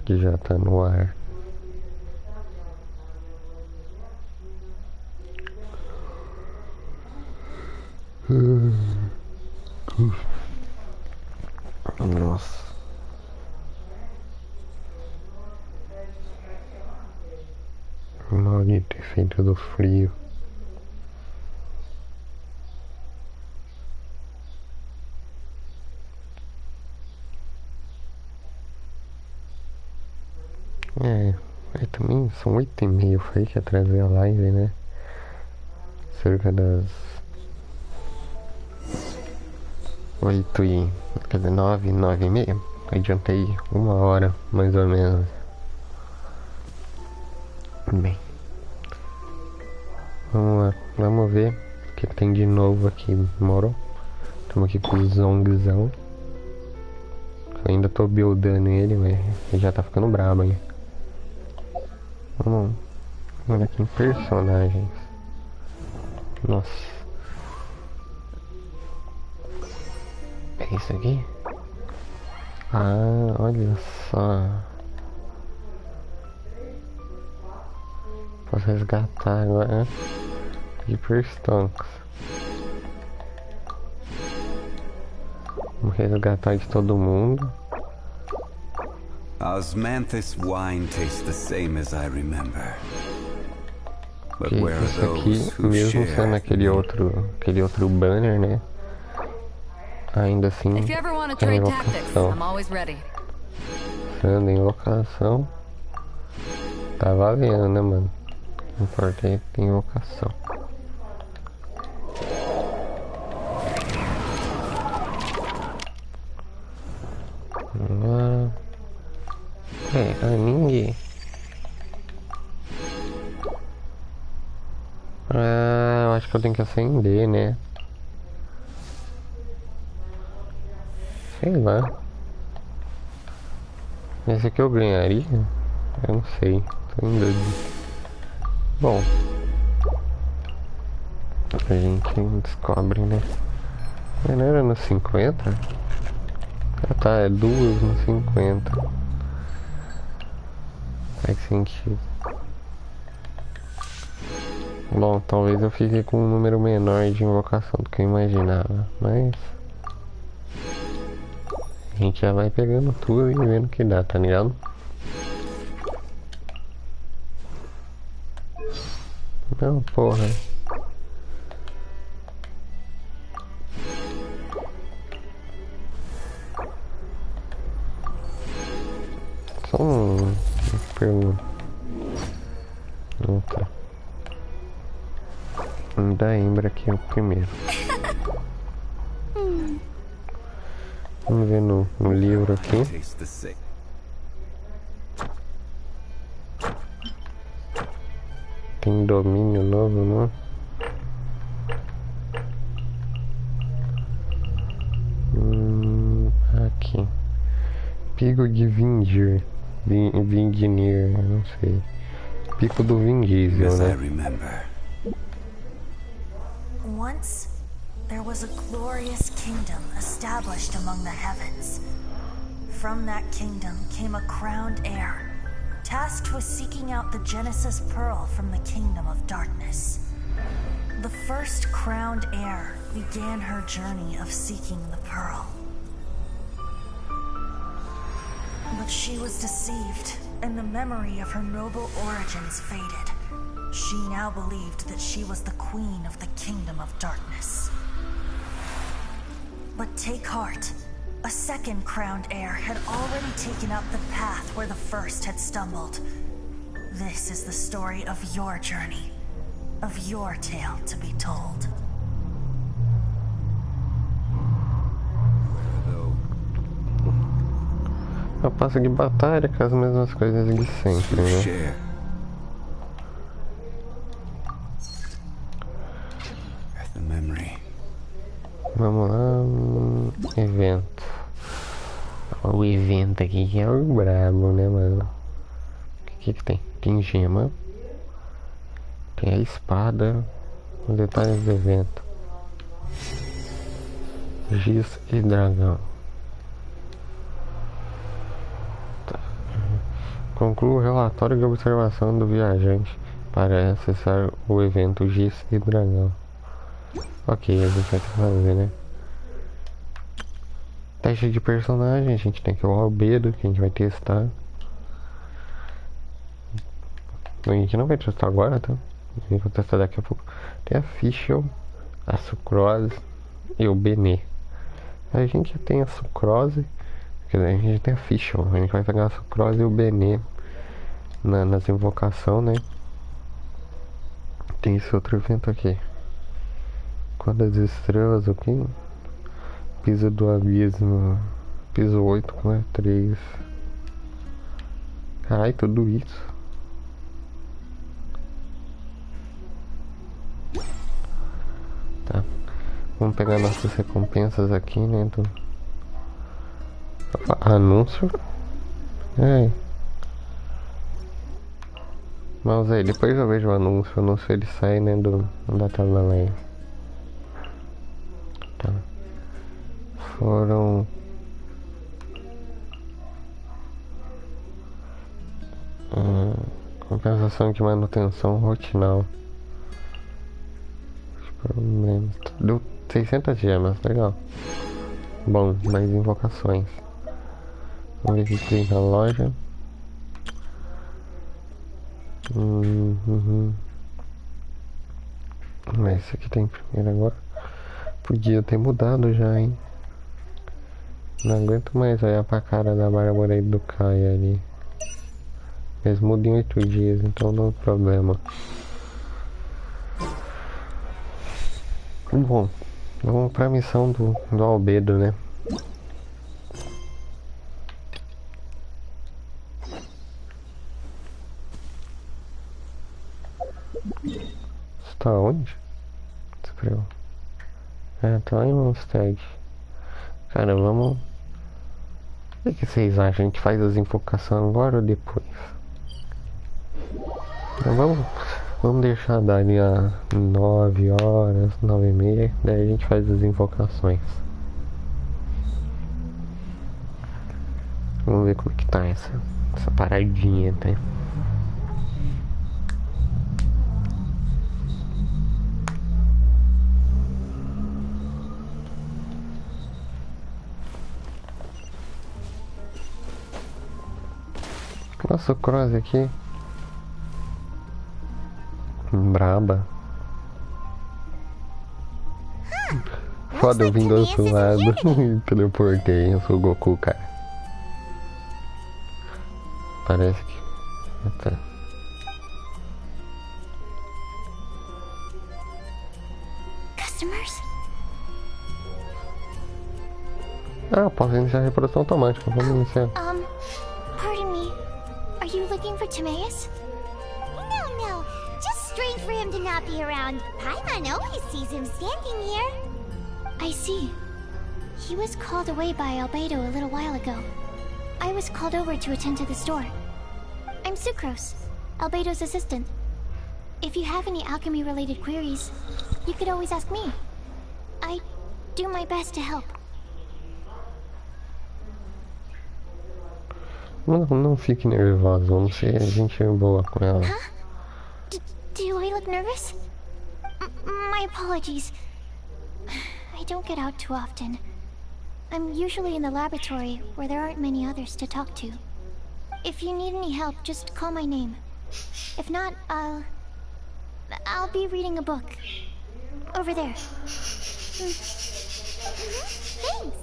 que já tá no ar. Nossa. Maldito efeito do frio. Aí também são 8h30, foi que atrasei a live, né? Cerca das quer dizer, 9h30. Adiantei 1 hora, mais ou menos. Bem, vamos lá, vamos ver o que tem de novo aqui, moro? Estamos aqui com o Zongzão. Eu ainda tô buildando ele, mas ele já tá ficando brabo, hein? Vamos olhar aqui em personagens. Nossa. É isso aqui? Ah, olha só. Posso resgatar agora de Perstonks. Vamos resgatar de todo mundo. Osmanthus wine tastes the same as I remember. But Que where are isso aqui, those who mesmo share? sendo aquele outro banner, né? Ainda assim, If you ever want to tem trade tactics, invocação. I'm always ready. Sendo invocação, tá valendo, né, mano? O importante é que tem invocação. Ninguém. Ah, eu acho que eu tenho que acender, né? Sei lá. Esse aqui eu ganharia? Eu não sei. Tô em dúvida. Bom. A gente descobre, né? Mas não era no 50? Ah tá, é 2 no 50. Faz sentido. Bom, talvez eu fique com um número menor de invocação do que eu imaginava, mas a gente já vai pegando tudo e vendo o que dá, tá ligado? Não, porra. Só uma pergunta. Não tá. Da Embra aqui é o primeiro. Vamos ver no livro aqui. Tem domínio novo, não? Aqui. Pico de Vingir. Vingir, não sei. Pico do Vin Diesel, né? Once, there was a glorious kingdom established among the heavens. From that kingdom came a crowned heir, tasked with seeking out the Genesis Pearl from the kingdom of darkness. The first crowned heir began her journey of seeking the pearl. But she was deceived, and the memory of her noble origins faded. She now believed that she was the queen of the kingdom of darkness. But take heart. A second crowned heir had already taken up the path where the first had stumbled. This is the story of your journey, of your tale to be told. Eu passo de batalha com as mesmas coisas de sempre, né? Vamos lá, evento. O evento aqui que é o brabo, né, mano? O que tem? Tem gema. Tem a espada. Os detalhes do evento. Giz e dragão. Tá. Conclua o relatório de observação do viajante para acessar o evento Genshin e Dragão. Ok, a gente vai ter que fazer, né? Teste de personagem, a gente tem que o albedo que a gente vai testar. A gente não vai testar agora, tá? A gente vai testar daqui a pouco. Tem a Fischl, a Sucrose e o Benê. A gente já tem a Sucrose, quer dizer, a gente tem a Fischl. A gente vai pegar a Sucrose e o Benê nas invocações, né? Tem esse outro evento aqui. Quantas estrelas aqui? Piso do abismo. Piso 8 com E3. Caralho, tudo isso. Tá. Vamos pegar nossas recompensas aqui, né? Do... Anúncio. Ai. Mas aí, depois eu vejo o anúncio. O anúncio ele sai, né? Da tela lá. Tá. Foram... compensação de manutenção rotinal. Problemas. Deu 600 gemas, legal. Bom, mais invocações. Vamos ver o que tem na loja. Mas esse aqui tem primeiro agora. Podia ter mudado já, hein. Não aguento mais olhar pra cara da Bárbara e do Caio ali. Eles mudam em 8 dias, então não tem problema. Bom, vamos pra missão do albedo, né? Você tá onde? Escreveu. Tá lá em Mondstadt. Cara, vamos... O que vocês acham? A gente faz as invocações agora ou depois? Então, vamos deixar dali a 9 horas, 9h30. Daí a gente faz as invocações. Vamos ver como que tá essa paradinha, tá? Nossa, o cross aqui. Braba. Foda, eu vim do outro lado e teleportei. Eu sou o Goku, cara. Parece que... Tá. Customers? Posso iniciar a reprodução automática. Vamos iniciar. Pardon me. Are you looking for Timaeus? No. Just strange for him to not be around. Paimon always sees him standing here. I see. He was called away by Albedo a little while ago. I was called over to attend to the store. I'm Sucrose, Albedo's assistant. If you have any alchemy-related queries, you could always ask me. I do my best to help. Não fique nervosa, vamos ser gente boa com ela. Huh? Do I look nervous? My apologies. I don't get out too often. I'm usually in the laboratory where there aren't many others to talk to. If you need any help, just call my name. If not, I'll be reading a book. Over there. Thanks.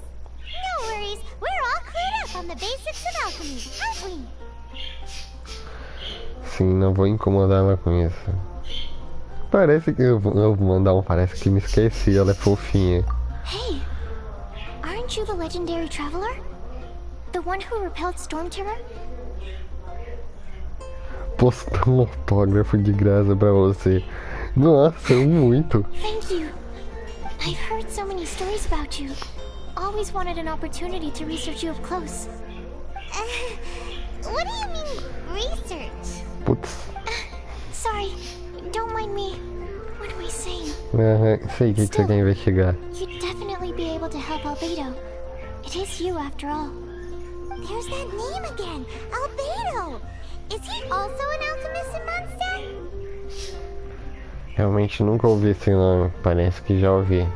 No worries. We're all cleared up on the basics of alchemy, aren't we? Sim, não vou incomodar ela com isso. Parece que eu vou mandar parece que me esqueci, ela é fofinha. Hey, aren't you the legendary traveler? The one who repelled Storm Terror? Postar um autógrafo de graça pra você. Nossa, muito. Thank you. I've heard so many stories about you. Always wanted an opportunity to research you up close. What do you mean, research? Putz. Sorry, don't mind me. What am I saying? Sei o que você quer investigar. You'd definitely be able to help Albedo. It is you, after all. There's that name again, Albedo. Is he also an alchemist in Mondstadt? Realmente nunca ouvi esse nome. Parece que já ouvi.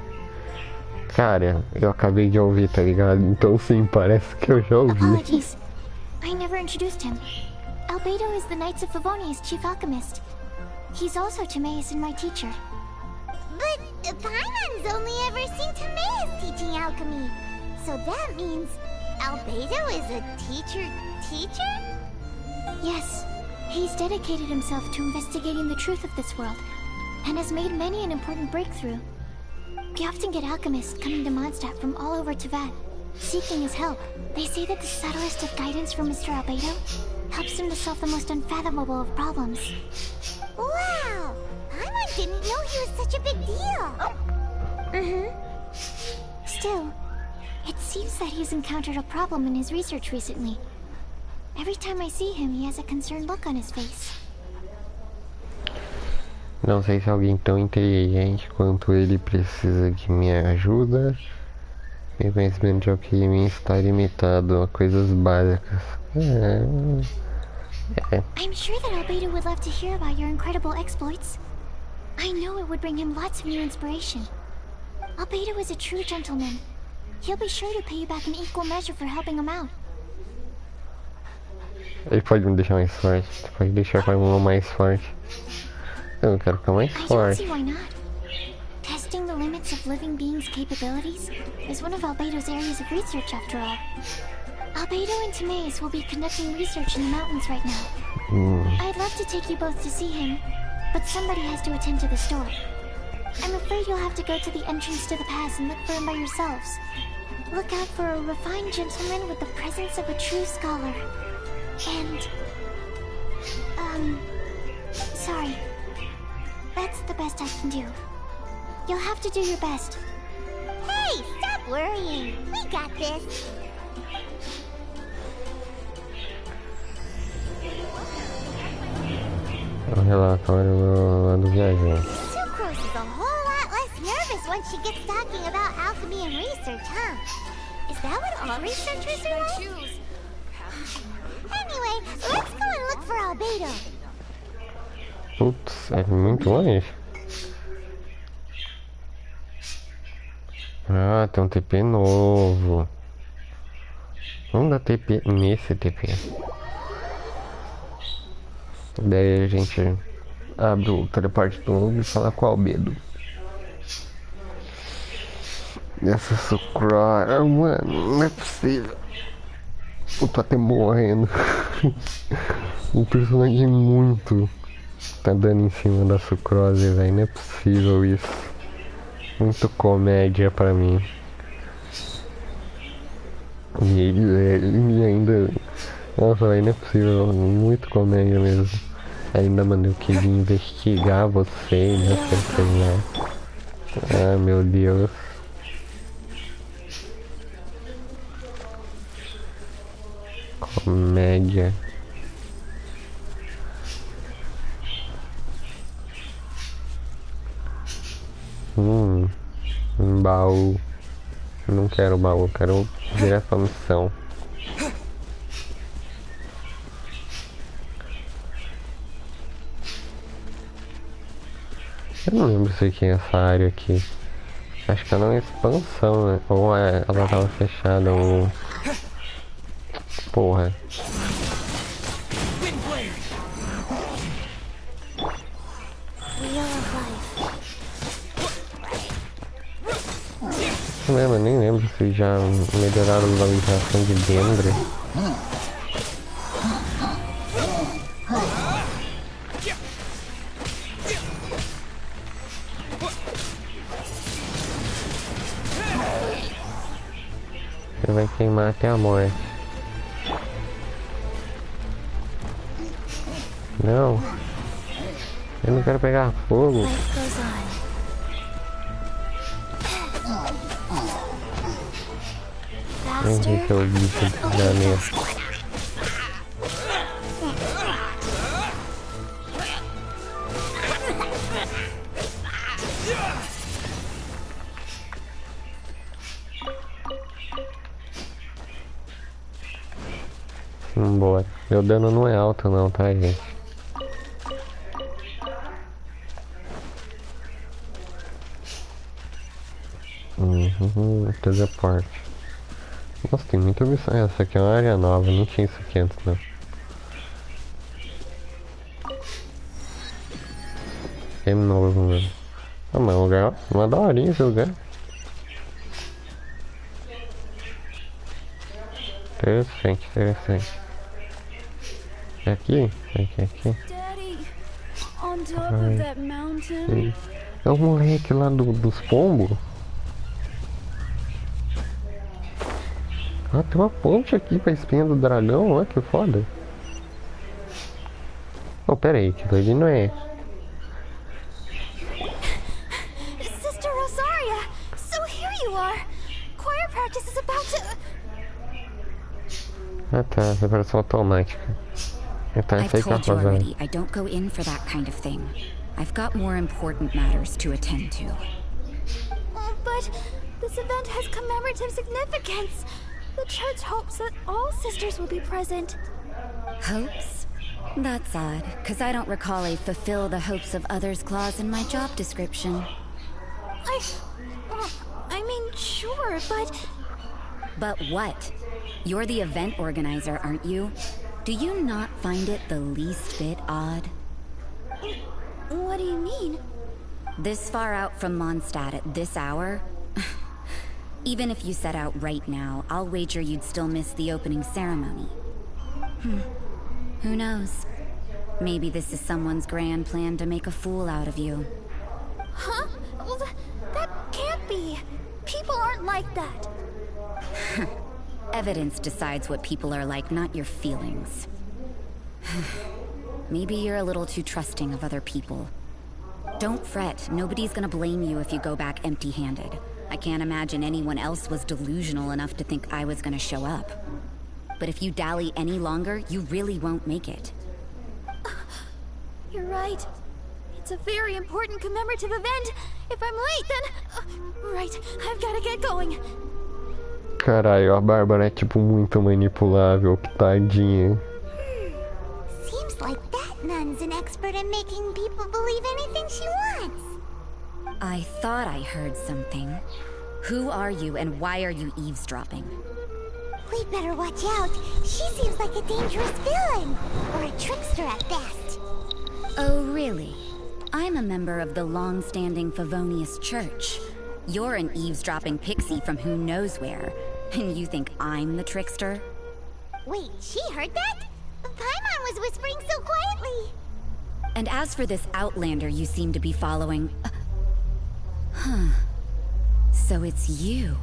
Cara, eu acabei de ouvir, tá ligado? Então sim, parece que eu já ouvi. Apologies. I never introduced him. Albedo is the Knights of Favonia's chief alchemist. He's also Timaeus and my teacher. But Paimon's only ever seen Timaeus teaching alchemy. So that means Albedo is a teacher? Yes. He's dedicated himself to investigating the truth of this world, and has made many an important breakthrough. We often get alchemists coming to Mondstadt from all over Teyvat, seeking his help. They say that the subtlest of guidance from Mr. Albedo helps him to solve the most unfathomable of problems. Wow! Paimon didn't know he was such a big deal! Still, it seems that he's encountered a problem in his research recently. Every time I see him, he has a concerned look on his face. Não sei se alguém tão inteligente quanto ele precisa de minha ajuda. Meu conhecimento de alquimia está limitado a coisas básicas. I'm sure that Albedo would love to hear about your incredible exploits. I know it would bring him lots of new inspiration. Albedo is a true gentleman. He'll be sure to pay you back in equal measure for helping him out. Ele pode me deixar mais forte. Pode deixar com a mão mais forte. Eu quero ficar mais I don't forte. see why not. Testing the limits of living beings' capabilities is one of Albedo's areas of research, after all. Albedo and Timaeus will be conducting research in the mountains right now. I'd love to take you both to see him, but somebody has to attend to the store. I'm afraid you'll have to go to the entrance to the pass and look for him by yourselves. Look out for a refined gentleman with the presence of a true scholar. And... sorry. That's the best I can do. You'll have to do your best. Hey, stop worrying! We got this! É um relatório lá do viajante. Sucrose is a whole lot less nervous once she gets talking about alchemy and research, huh? Is that what all researchers are like? Anyway, let's go and look for Albedo. Putz, é muito longe. Ah, tem um TP novo. Vamos dar TP nesse TP. Daí a gente abre o teleporte novo e fala com o Albedo. Essa sucrora, mano, não é possível. Eu tô até morrendo. O personagem muito tá dando em cima da sucrose, velho. Não é possível isso. Muito comédia pra mim. E ainda... Nossa, velho, não é possível. Muito comédia mesmo. Ainda mandei eu queria investigar você, não sei o que, né? Ah, meu Deus. Comédia. Um baú. Não quero baú, quero direto pra missão. Eu não lembro se tinha essa área aqui. Acho que ela é uma expansão, né? Ou ela tava fechada, ou... Porra. Eu nem lembro se já melhoraram a localização de Dendra. Você vai queimar até a morte. Não. Eu não quero pegar fogo. Esse é o bicho da minha. Vambora. Meu dano não é alto não, tá, gente? Teleporte. Nossa, tem muita missão. Essa aqui é uma área nova, não tinha isso aqui antes não. Game novo mesmo. Ah, mas o lugar, uma daorinha esse lugar. Interessante, interessante. É aqui? Aqui. Daddy, on top of that mountain. É o moleque lá dos pombos. Ah, tem uma ponte aqui pra espinha do dragão, olha que foda. Oh, pera aí, que doido não é. Sister Rosaria, so here you are. Choir practice is about to... Ah tá, preparação automática. Tá, I've told you already, I don't go in for that kind of thing. I've got more important matters to attend to. But this event has commemorative significance. The church hopes that all sisters will be present. Hopes? That's odd, because I don't recall a fulfill the hopes of others clause in my job description. I mean, sure, but... But what? You're the event organizer, aren't you? Do you not find it the least bit odd? What do you mean? This far out from Mondstadt at this hour? Even if you set out right now, I'll wager you'd still miss the opening ceremony. Who knows? Maybe this is someone's grand plan to make a fool out of you. Huh? Well, that can't be. People aren't like that. Evidence decides what people are like, not your feelings. Maybe you're a little too trusting of other people. Don't fret, nobody's gonna blame you if you go back empty-handed. I can't imagine anyone else was delusional enough to think I was gonna show up. But if you dally any longer, you really won't make it. You're right. It's a very important commemorative event. If I'm late, then... right, I've gotta get going. Caralho, a Bárbara é tipo muito manipulável, que tadinha. Seems like that nun's an expert in making people believe anything she wants. I thought I heard something. Who are you and why are you eavesdropping? We'd better watch out. She seems like a dangerous villain. Or a trickster at best. Oh, really? I'm a member of the long-standing Favonius Church. You're an eavesdropping pixie from who knows where. And you think I'm the trickster? Wait, she heard that? Paimon was whispering so quietly. And as for this outlander you seem to be following... Huh. So it's you.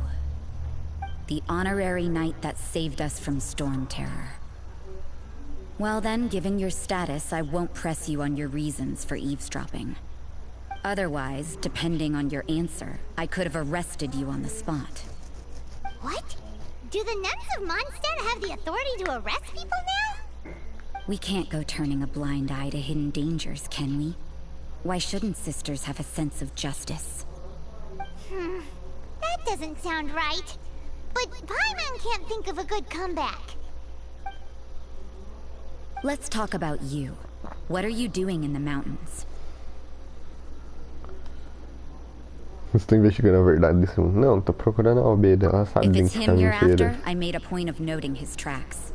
The honorary knight that saved us from Storm Terror. Well then, given your status, I won't press you on your reasons for eavesdropping. Otherwise, depending on your answer, I could have arrested you on the spot. What? Do the nuns of Mondstadt have the authority to arrest people now? We can't go turning a blind eye to hidden dangers, can we? Why shouldn't sisters have a sense of justice? That doesn't sound right. But Paimon can't think of a good comeback. Let's talk about you. What are you doing in the mountains? Estou investigando a verdade desse mundo. Não, tô procurando a Albedo. Ela sabe If bem it's que tá him you're mentira. after, I made a point of noting his tracks.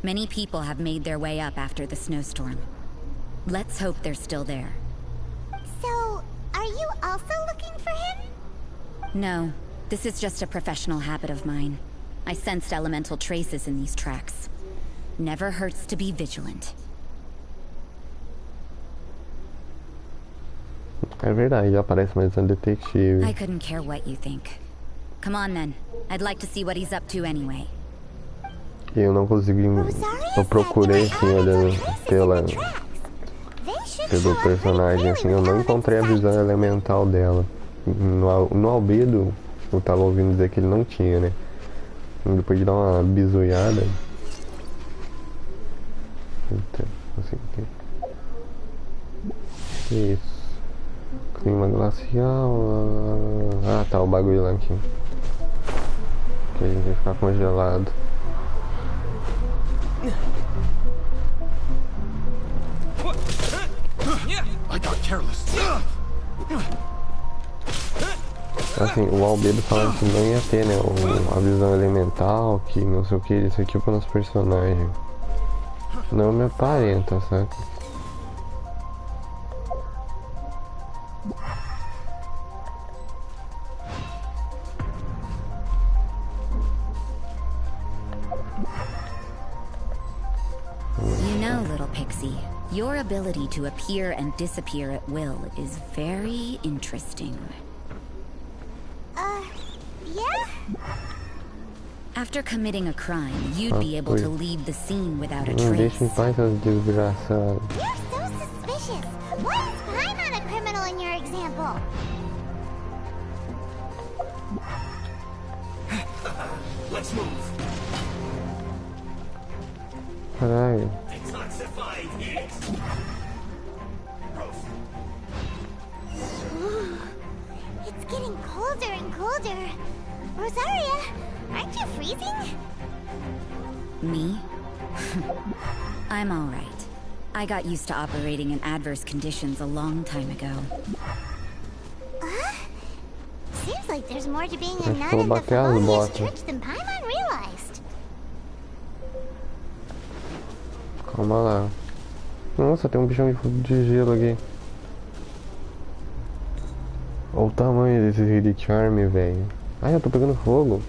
Many people have made their way up after the snowstorm. Let's hope they're still there. So, are you also looking for him? No, this is just a professional habit of mine. I sensed elemental traces in these tracks. Never hurts to be vigilant. É verdade, já aparece mais um detetive. I couldn't care what you think. Come on then. I'd like to see what he's up to anyway. E eu não consegui. Eu procurei assim, olhando pelo personagem, assim, eu não encontrei a visão elemental dela. No Albedo, eu tava ouvindo dizer que ele não tinha, né? E depois de dar uma bisoiada. Eita, assim aqui. Isso. Clima glacial. Ah, tá, o bagulho lá aqui. Que a gente vai ficar congelado. I got careless. Assim, o Albedo falando que não ia ter, né? A visão elemental, que não sei o que, isso aqui para o nosso personagem. Não me aparenta, sabe? You know, little pixie, your ability to appear and disappear at will is very interesting. Yeah? After committing a crime, you'd be able to leave the scene without a Não deixa em trace. paz, seus desgraçados. You're so suspicious. Why is Paimon a criminal in your example? Let's move. Caralho. It's getting colder and colder. Rosaria, aren't you freezing? Me? I'm alright. I got used to operating in adverse conditions a long time ago. Seems like there's more to being a Acho nun que vou in the bater as Favonius botas. church than Paimon realized. Calma lá. Nossa, tem um bichão de gelo aqui. Olha o tamanho desse Hidden Charm, velho. Ai, eu tô pegando fogo.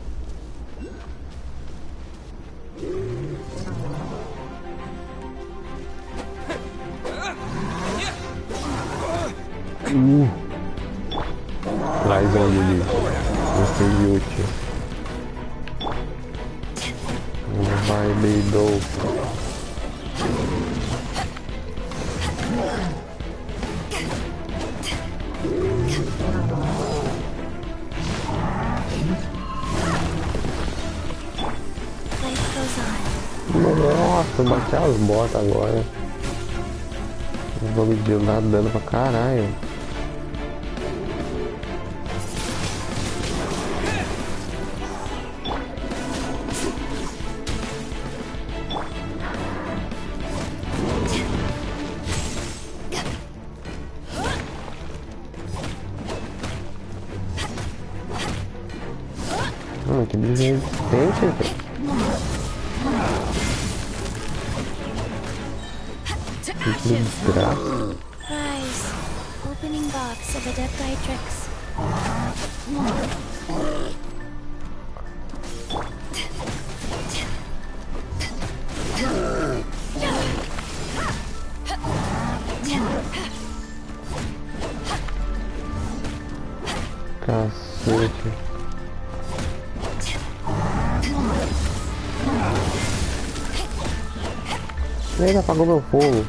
Laizão de lixo. Gostei de útil. Vai, beidou. Life goes on. Nossa, bati as botas agora. O bagulho de lado dando pra caralho. Que bicho resistente, velho. Que desgraça. Rise. Opening box of Adeptitrix. Cacete. Ele apagou meu fogo.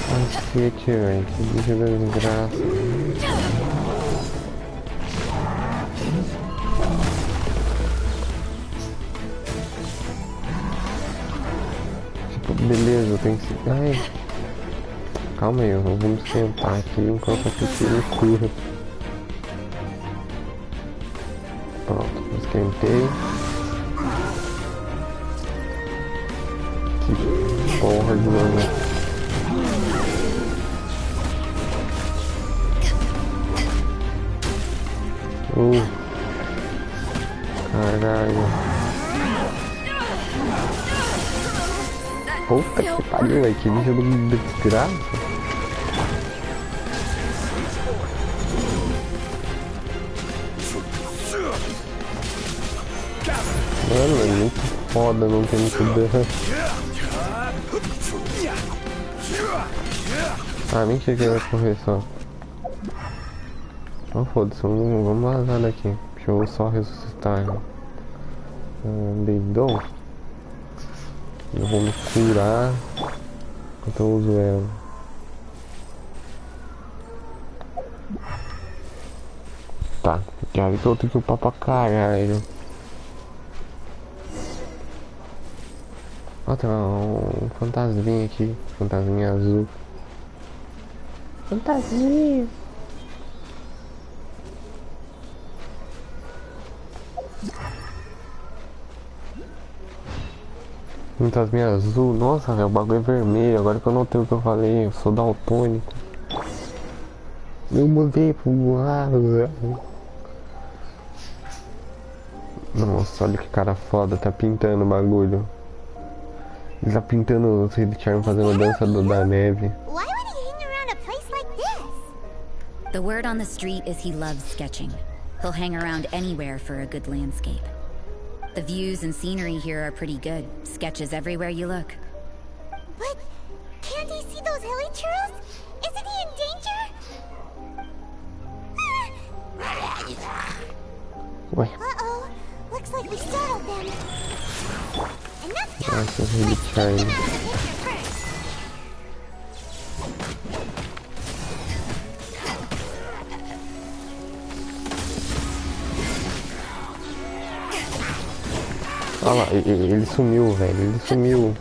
Cacete, velho. Que bicho da desgraça. Tipo, beleza, tem que... Ai. Calma aí, vamos sentar aqui enquanto a piscina cura. Pronto, esquentei. Que porra de novo. Caralho. Puta que pariu, velho. Que bicho de desgraça. Mano, é muito foda, não tem muito dano. Ah, mentira que ele vai correr só. Não foda-se, vamos vazar daqui. Deixa eu só ressuscitar. Beidou. Eu vou me curar enquanto eu uso ela. Tá, já vi que eu tenho que upar pra caralho. Ó, tem um fantasminha aqui, fantasminha azul. Fantasminha. Fantasminha azul. Nossa, velho, o bagulho é vermelho. Agora que eu notei o que eu falei, eu sou daltônico. Eu mudei pro lado. Nossa, olha que cara foda, tá pintando o bagulho. Ele tá pintando o Sweet Charm fazendo a dança da neve. Why would he hang around a place like this? The word on the street is he loves sketching. He'll hang around anywhere for a good landscape. The views and scenery here are pretty good. Sketches everywhere you look. But can't he see those hilly churls? Isn't he in danger? Ué. Uh-oh. Looks like we startled them. Enough talk. Nossa, Let's Sweet get Charm. them out of the picture first. Olha lá, ele sumiu, velho. Ele sumiu.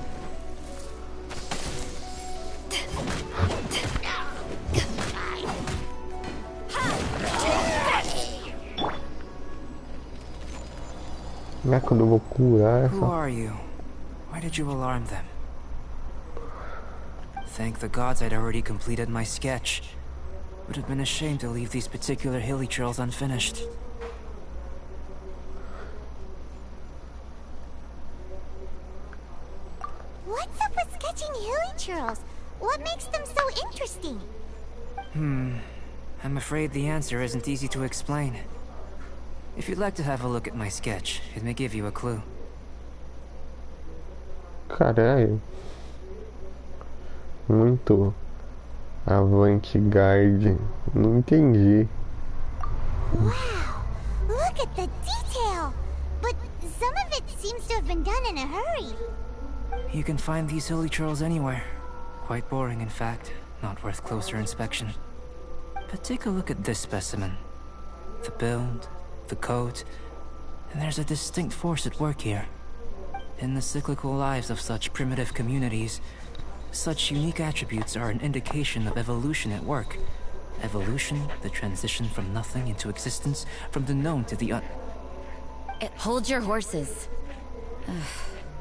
Não é quando eu vou curar Who essa. are you? Why did you alarm them? Thank the gods I'd already completed my sketch. Would have been a shame to leave these particular hilly trails unfinished. What's up with sketching hilly churls? What makes them so interesting? I'm afraid the answer isn't easy to explain. If you'd like to have a look at my sketch, it may give you a clue. Caralho. Muito avant-garde. Não entendi. Wow, look at the detail! But some of it seems to have been done in a hurry. You can find these hilly trails anywhere. Quite boring, in fact. Not worth closer inspection. But take a look at this specimen. The build, the coat, and there's a distinct force at work here. In the cyclical lives of such primitive communities, such unique attributes are an indication of evolution at work. Evolution, the transition from nothing into existence, from the known to the Hold your horses.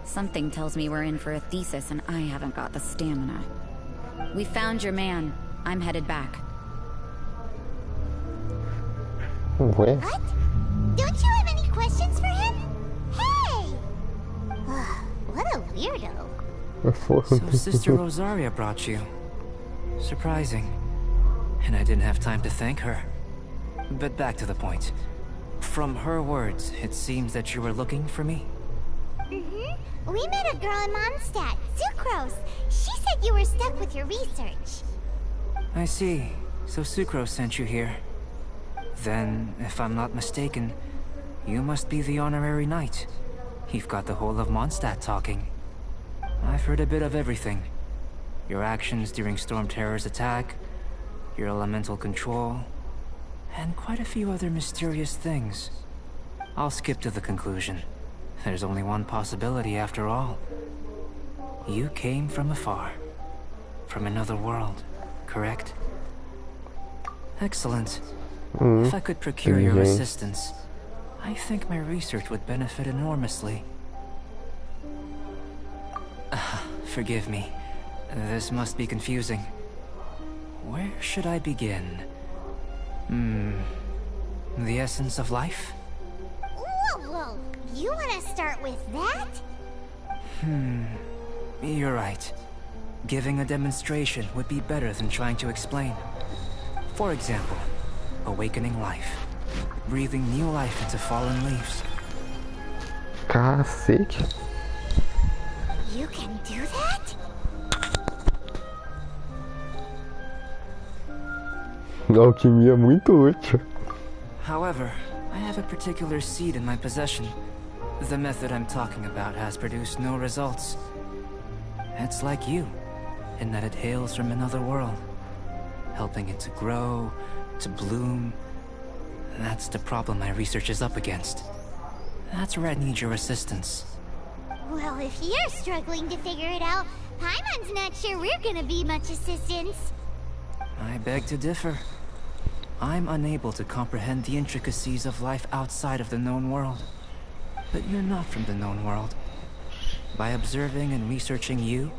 Something tells me we're in for a thesis and I haven't got the stamina. We found your man. I'm headed back. Ué? What? Don't you have any questions for him? Hey! What a weirdo. So Sister Rosaria brought you. Surprising. And I didn't have time to thank her. But back to the point. From her words, it seems that you were looking for me? Mm-hmm. We met a girl in Mondstadt, Sucrose. She said you were stuck with your research. I see. So Sucrose sent you here. Then, if I'm not mistaken, you must be the honorary knight. You've got the whole of Mondstadt talking. I've heard a bit of everything. Your actions during Storm Terror's attack, your elemental control, and quite a few other mysterious things. I'll skip to the conclusion. There's only one possibility after all. You came from afar. From another world, correct? Excellent. If I could procure your assistance, I think my research would benefit enormously. Forgive me. This must be confusing. Where should I begin? The essence of life? Whoa. You want to start with that? You're right. Giving a demonstration would be better than trying to explain. For example, awakening life. Breathing new life into fallen leaves. Cacete. You can do that? Alquimia é muito útil. However, I have a particular seed in my possession. The method I'm talking about has produced no results. It's like you, in that it hails from another world. Helping it to grow, to bloom. That's the problem my research is up against. That's where I need your assistance. Well, if you're struggling to figure it out, Paimon's not sure we're gonna be much assistance. I beg to differ. I'm unable to comprehend the intricacies of life outside of the known world. But you're not from the known world. By observing and researching you,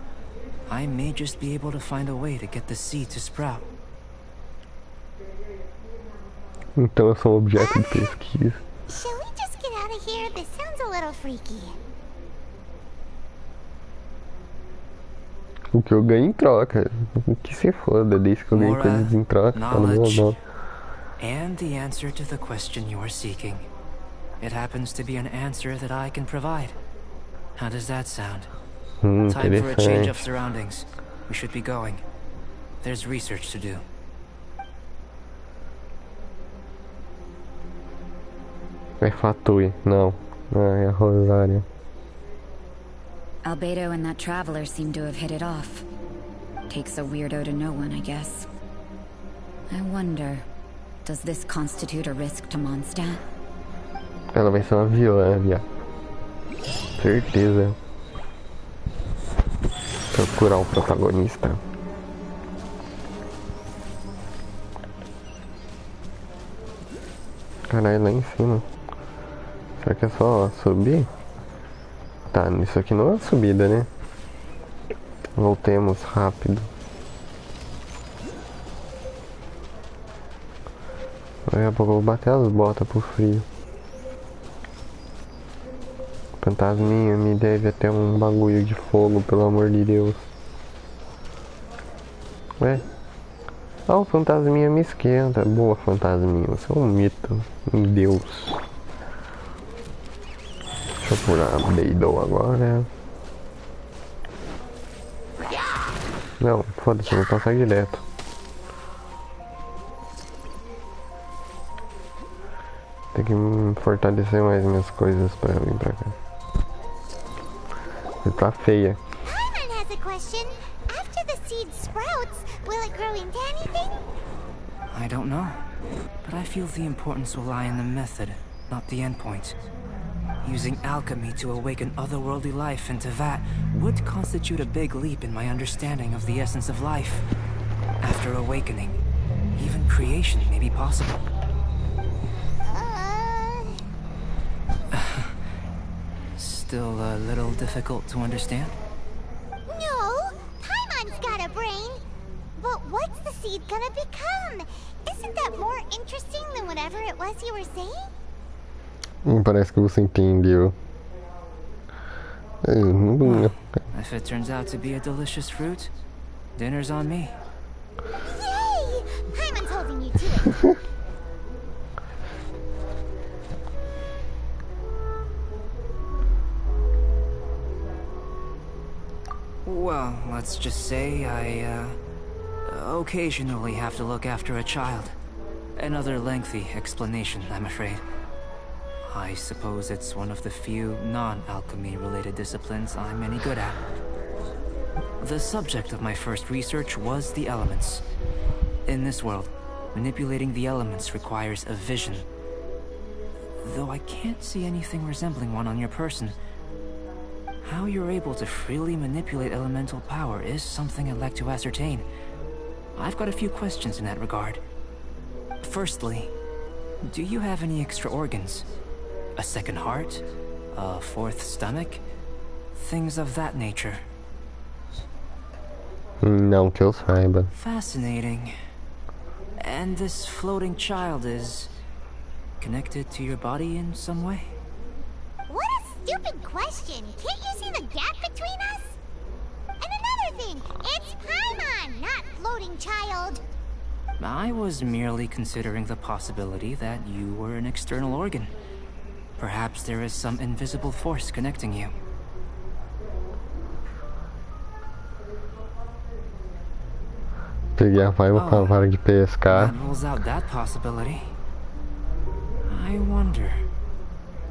I may just be able to find a way to get the seed to sprout. Então eu sou um objeto de pesquisa. Shall we just get out of here? This sounds a little freaky. O que eu ganho em troca. O que se foda, desde que eu ganho coisas em troca, tá no meu nome. And the answer to the question you are seeking. It happens to be an answer that I can provide. How does that sound? Time for a change of surroundings. We should be going. There's research to do. É Fatui, não. É a Rosária. Albedo and that traveler seem to have hit it off. Takes a weirdo to know one, I guess. I wonder, does this constitute a risk to Mondstadt? Ela vai ser uma vilã, viado. Certeza. Procurar o protagonista. Caralho, lá em cima. Será que é só subir? Tá, isso aqui não é uma subida, né? Voltemos rápido. Daqui a pouco eu vou bater as botas pro frio. Fantasminha, me deve até um bagulho de fogo, pelo amor de Deus. Ué? Ah, o fantasminha me esquenta. Boa, fantasminha, você é um mito. Um deus. Deixa eu pular a Beidou agora. Não, foda-se, vou passar direto. Tem que fortalecer mais minhas coisas pra vir pra cá. Ele tá feia. Paimon has a question. After the seed sprouts, will it grow into anything? I don't know, but I feel the importance will lie in the method, not the endpoint. Using alchemy to awaken otherworldly life into that would constitute a big leap in my understanding of the essence of life. After awakening, even creation may be possible. Still a little difficult to understand? No, Paimon's got a brain. But what's the seed gonna become? Isn't that more interesting than whatever it was you were saying? Parece que você entendeu. If it turns out to be a delicious fruit, dinner's on me. Yay! Paimon's holding you to it. Well, let's just say I, occasionally have to look after a child. Another lengthy explanation, I'm afraid. I suppose it's one of the few non-alchemy related disciplines I'm any good at. The subject of my first research was the elements. In this world, manipulating the elements requires a vision. Though I can't see anything resembling one on your person. How you're able to freely manipulate elemental power is something I'd like to ascertain. I've got a few questions in that regard. Firstly, do you have any extra organs? A second heart? A fourth stomach? Things of that nature. Não que eu saiba. Fascinating. And this floating child is connected to your body in some way? What a stupid question. Can't you see the gap between us? And another thing, it's Paimon, not floating child. I was merely considering the possibility that you were an external organ. Perhaps there is some invisible force connecting you. Peguei a Paimon com a vara de pescar. That rules out that possibility. I wonder,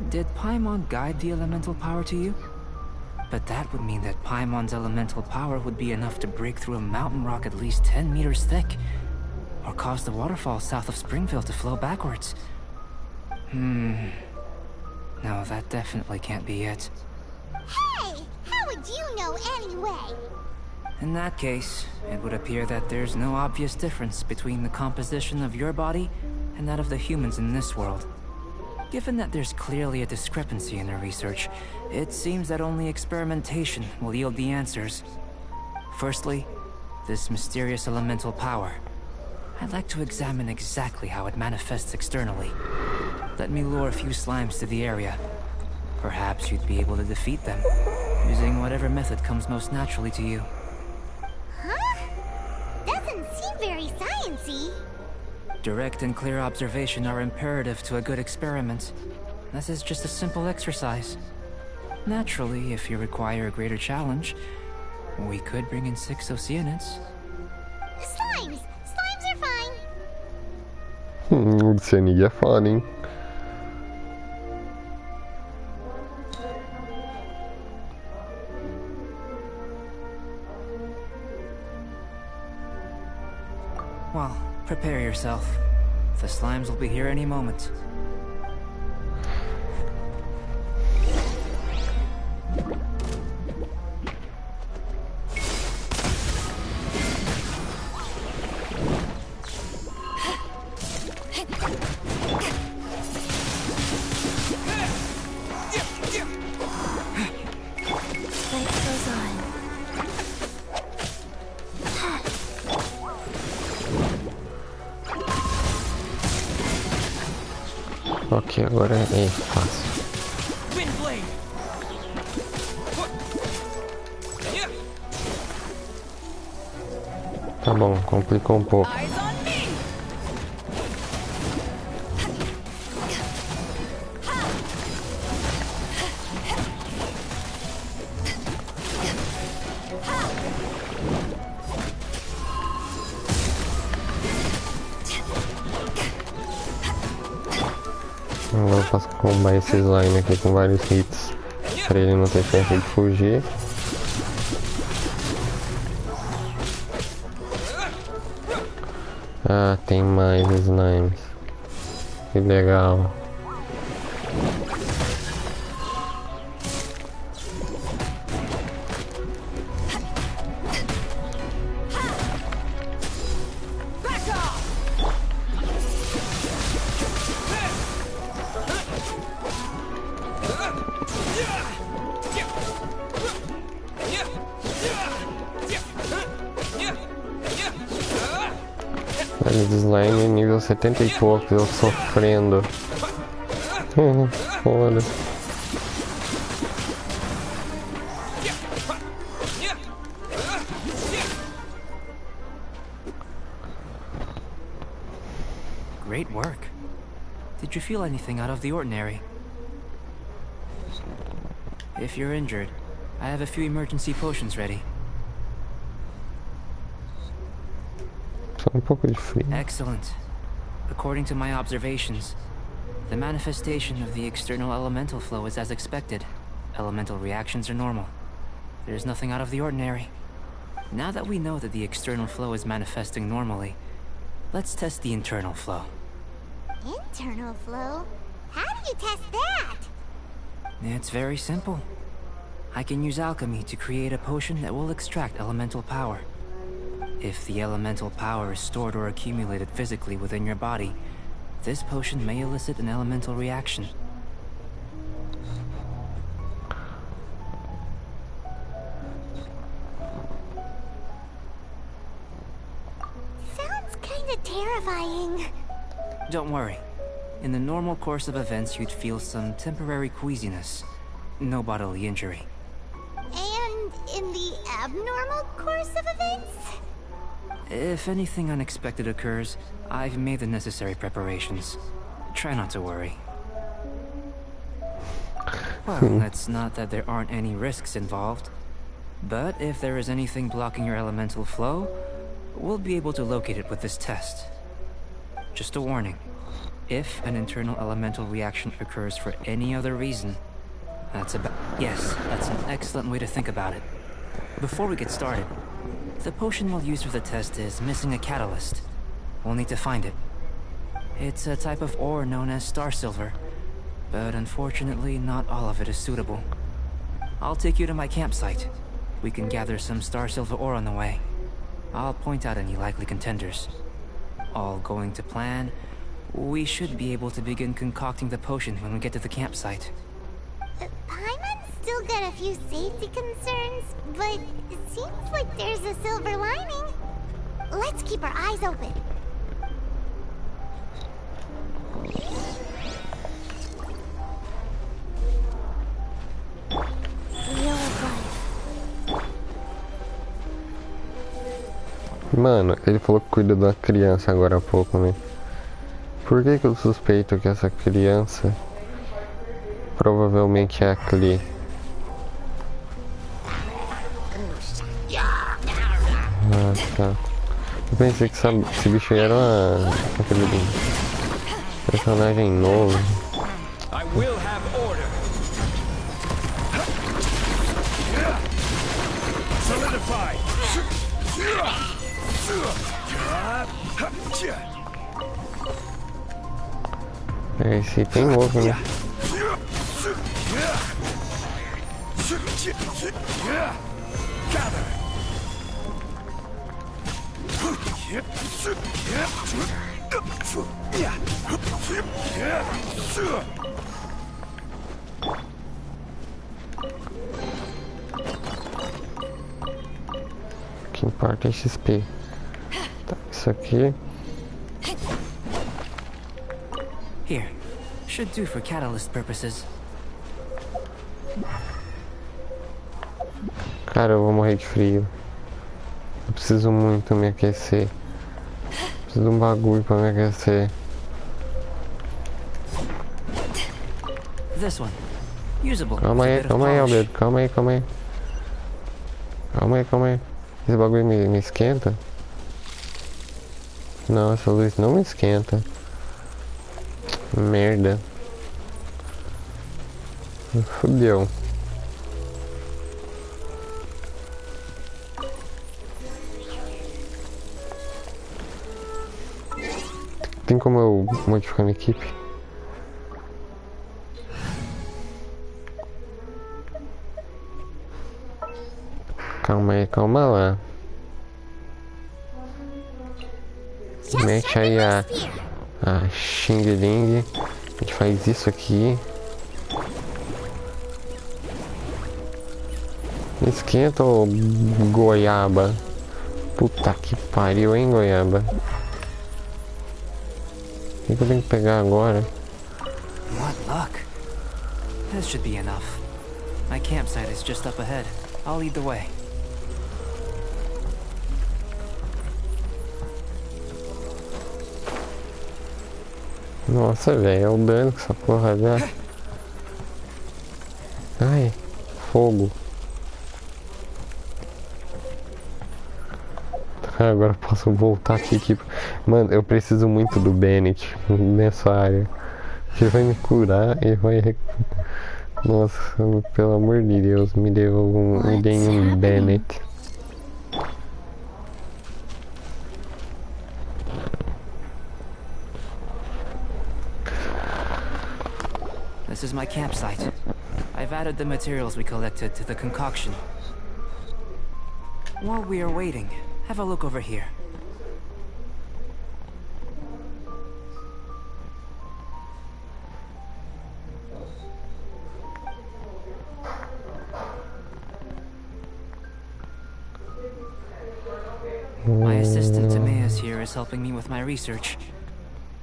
did Paimon guide the elemental power to you? But that would mean that Paimon's elemental power would be enough to break through a mountain rock at least 10 meters thick, or cause the waterfall south of Springfield to flow backwards. No, that definitely can't be it. Hey, how would you know anyway? In that case, it would appear that there's no obvious difference between the composition of your body and that of the humans in this world. Given that there's clearly a discrepancy in the research, it seems that only experimentation will yield the answers. Firstly, this mysterious elemental power. I'd like to examine exactly how it manifests externally. Let me lure a few slimes to the area. Perhaps you'd be able to defeat them, using whatever method comes most naturally to you. Huh? Doesn't seem very sciencey. Direct and clear observation are imperative to a good experiment. This is just a simple exercise. Naturally, if you require a greater challenge, we could bring in 6 Oceanids. Slimes! Slimes are fine! Oceania é foda, hein? Well, prepare yourself. The slimes will be here any moment. Ok, agora é fácil. Tá bom, complicou um pouco. Agora eu posso combar esse slime aqui com vários hits pra ele não ter chance de fugir. Ah, tem mais slimes. Que legal. De slime nível 70 e poucos, eu sofrendo. Foda. Great work. Did you feel anything out of the ordinary? If you're injured, I have a few emergency potions ready. Só pouco de frio. Excellent. According to my observations, the manifestation of the external elemental flow is as expected. Elemental reactions are normal. There's nothing out of the ordinary. Now that we know that the external flow is manifesting normally, let's test the internal flow. Internal flow? How do you test that? It's very simple. I can use alchemy to create a potion that will extract elemental power. If the elemental power is stored or accumulated physically within your body, this potion may elicit an elemental reaction. Sounds kinda terrifying. Don't worry. In the normal course of events, you'd feel some temporary queasiness. No bodily injury. And in the abnormal course of events? If anything unexpected occurs, I've made the necessary preparations. Try not to worry. Well, it's not that there aren't any risks involved. But if there is anything blocking your elemental flow, we'll be able to locate it with this test. Just a warning. If an internal elemental reaction occurs for any other reason, that's an excellent way to think about it. Before we get started, the potion we'll use for the test is missing a catalyst. We'll need to find it. It's a type of ore known as star silver, but unfortunately not all of it is suitable. I'll take you to my campsite. we can gather some star silver ore on the way. I'll point out any likely contenders. All going to plan, we should be able to begin concocting the potion when we get to the campsite. Paimon's still got a few safety concerns, but it seems like there's a silver lining. Let's keep our eyes open. Mano, ele falou que cuida da criança agora há pouco, né? Por que eu suspeito que essa criança provavelmente é a Clé? Ah, tá. Eu pensei que esse bicho era aquele personagem novo. I will have order. Solidify. Esse tem novo, né? O que importa é XP. Tá, isso aqui. Here, should do for catalyst purposes. Cara, eu vou morrer de frio. Eu preciso muito me aquecer. Preciso de um bagulho pra me aquecer. This one. Usable. Calma aí, Albedo. Calma aí. Calma aí. Esse bagulho me esquenta? Não, essa luz não me esquenta. Merda. Fudeu. Tem como eu modificar minha equipe? Calma aí, calma lá. Mete aí a Xing Ling. A gente faz isso aqui. Esquenta ou goiaba? Puta que pariu, hein, goiaba? O que eu tenho que pegar agora? What luck. This should be enough. My campsite is just up ahead. I'll lead the way. Nossa, velho, é o dano que essa porra dá. Ai, fogo. Agora eu posso voltar aqui. Mano, eu preciso muito do Bennett nessa área. Ele vai me curar e vai... Nossa, pelo amor de Deus, me dê um Bennett. This is my campsite. I've added the materials we collected to the concoction. While we are waiting, have a look over here. My assistant Timaeus here is helping me with my research.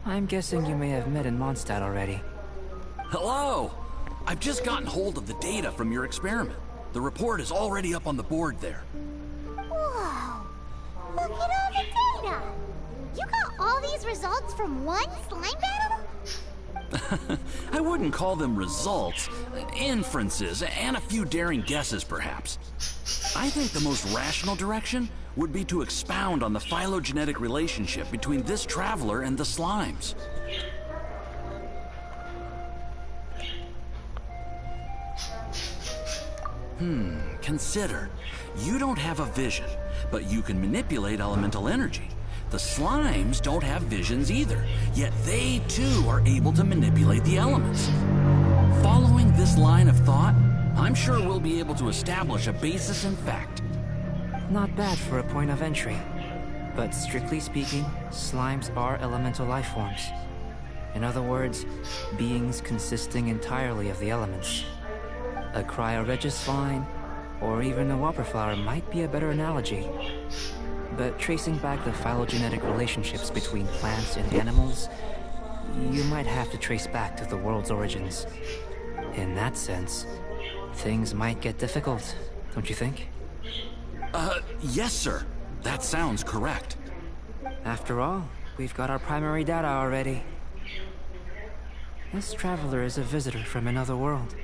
I'm guessing you may have met in Mondstadt already. Hello! I've just gotten hold of the data from your experiment. The report is already up on the board there. Whoa! Look at all the data! You got all these results from one slime battle? I wouldn't call them results. Inferences, and a few daring guesses, perhaps. I think the most rational direction would be to expound on the phylogenetic relationship between this traveler and the slimes. Consider. You don't have a vision, but you can manipulate elemental energy. The slimes don't have visions either, yet they too are able to manipulate the elements. Following this line of thought, I'm sure we'll be able to establish a basis in fact. Not bad for a point of entry. But strictly speaking, slimes are elemental life forms. In other words, beings consisting entirely of the elements. A cryoregis vine, or even a whopper flower might be a better analogy. But tracing back the phylogenetic relationships between plants and animals, you might have to trace back to the world's origins. In that sense, things might get difficult, don't you think? Yes, sir. That sounds correct. After all, we've got our primary data already. This traveler is a visitor from another world.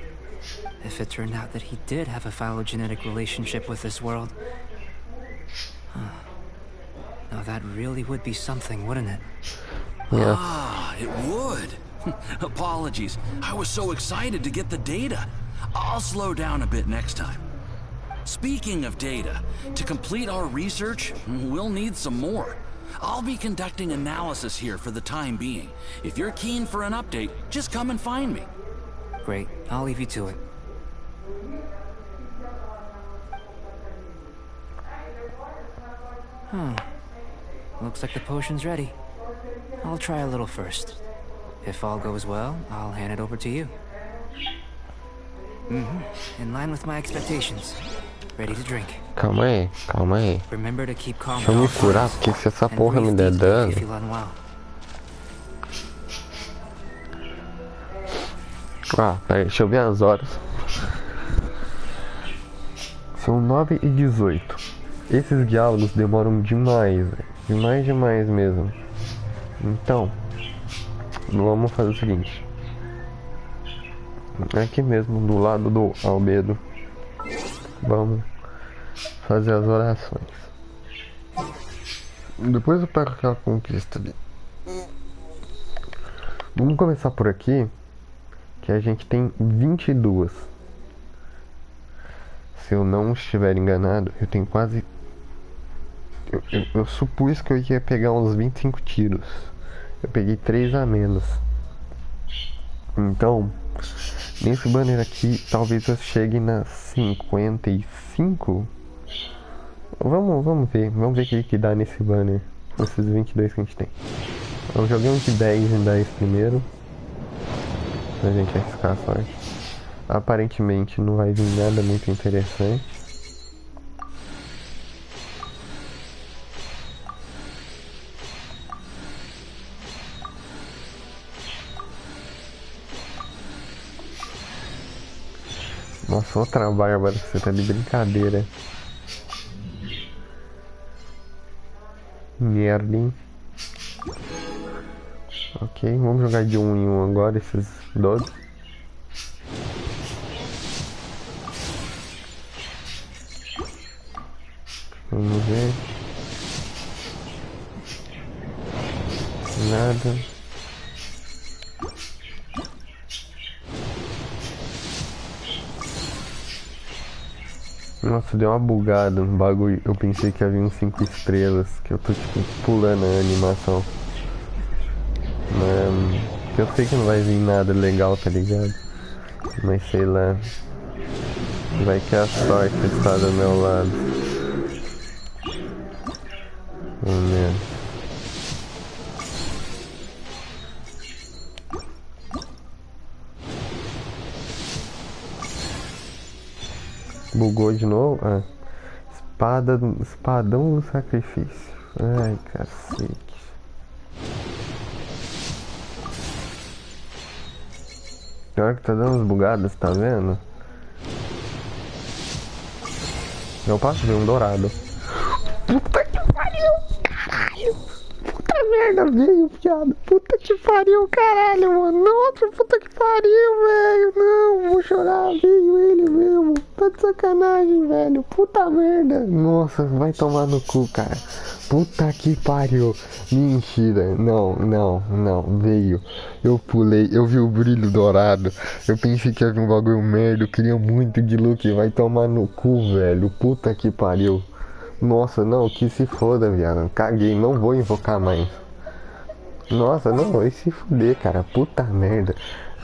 If it turned out that he did have a phylogenetic relationship with this world... Now that really would be something, wouldn't it? Yeah. Ah, it would. Apologies. I was so excited to get the data. I'll slow down a bit next time. Speaking of data, to complete our research, we'll need some more. I'll be conducting analysis here for the time being. If you're keen for an update, just come and find me. Great. I'll leave you to it. Looks like the potion's ready. I'll try a little first. If all goes well, I'll hand it over to you. In line with my expectations. Ready to drink. Calma aí, calma aí. Remember to keep calm. Deixa eu me curar, porque se essa porra me der dano... Ah, peraí, deixa eu ver as horas. São 9h18. Esses diálogos demoram demais, velho. Demais mesmo. Então, vamos fazer o seguinte. Aqui mesmo, do lado do albedo. Vamos fazer as orações. Depois eu pego aquela conquista ali. Vamos começar por aqui. Que a gente tem 22. Se eu não estiver enganado, eu tenho quase... Eu supus que eu ia pegar uns 25 tiros. Eu peguei 3 a menos. Então, nesse banner aqui, talvez eu chegue nas 55. Vamos ver o que dá nesse banner. Esses 22 que a gente tem. Eu joguei um de 10 em 10 primeiro. Pra gente arriscar a sorte. Aparentemente não vai vir nada muito interessante. Nossa, outra bárbara, você tá de brincadeira. Merda, hein? Ok, vamos jogar de 1 em 1 agora, esses 12. Vamos ver. Nada. Nossa, deu uma bugada no bagulho. Eu pensei que havia uns 5 estrelas. Que eu tô tipo pulando a animação. Mas eu sei que não vai vir nada legal, tá ligado? Mas sei lá. Vai que a sorte está do meu lado. Vamos ver. Bugou de novo? Ah. Espadão do sacrifício. Ai, cacete. Pior que tá dando umas bugadas, tá vendo? Eu passo de um dourado. Puta que pariu, caralho! Puta merda, veio, piada. Puta que pariu, caralho, mano. Nossa, puta que pariu, velho. Não, vou chorar, veio ele mesmo. Tá de sacanagem, velho. Puta merda. Nossa, vai tomar no cu, cara. Puta que pariu. Mentira. Não. Veio. Eu pulei, eu vi o brilho dourado. Eu pensei que havia um bagulho merda. Eu queria muito de look. Vai tomar no cu, velho. Puta que pariu. Nossa, não, que se foda, viado. Caguei, não vou invocar mais. Nossa, não, vai se fuder, cara. Puta merda.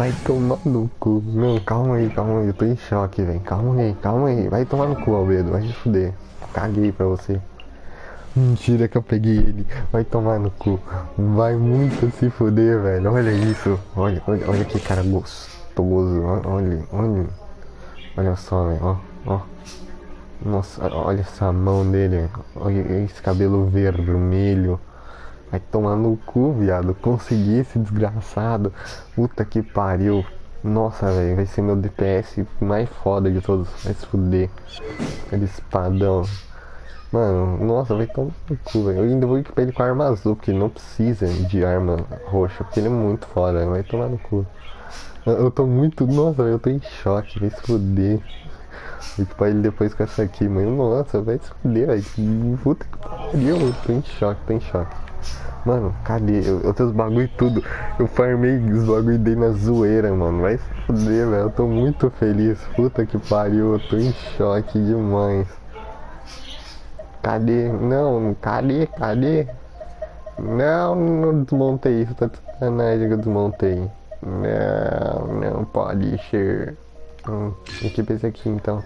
Vai tomar no cu. Não, calma aí, eu tô em choque, velho. Calma aí. Vai tomar no cu, Albedo, vai se fuder. Caguei pra você. Mentira que eu peguei ele. Vai tomar no cu. Vai muito se fuder, velho. Olha isso. Olha que cara gostoso. Olha só, velho. Ó. Nossa, olha essa mão dele. Olha esse cabelo vermelho. Vai tomar no cu, viado. Consegui esse desgraçado. Puta que pariu. Nossa, velho. Vai ser meu DPS mais foda de todos. Vai se fuder. Aquele espadão. Mano, nossa, vai tomar no cu, velho. Eu ainda vou equipar ele com arma azul, porque não precisa de arma roxa, porque ele é muito foda, vai tomar no cu. Eu tô muito. Nossa, eu tô em choque, vai se fuder. Vou equipar ele depois com essa aqui, mano. Nossa, vai se fuder, velho. Puta que pariu, eu tô em choque. Mano, cadê? Eu tenho os bagulho e tudo. Eu farmei os bagulho dele na zoeira, mano. Vai se fuder, velho. Eu tô muito feliz. Puta que pariu, eu tô em choque demais. Cadê? Não, cadê? Não desmontei isso, tá de sacanagem que eu desmontei. Não pode ser. Equipa esse aqui então.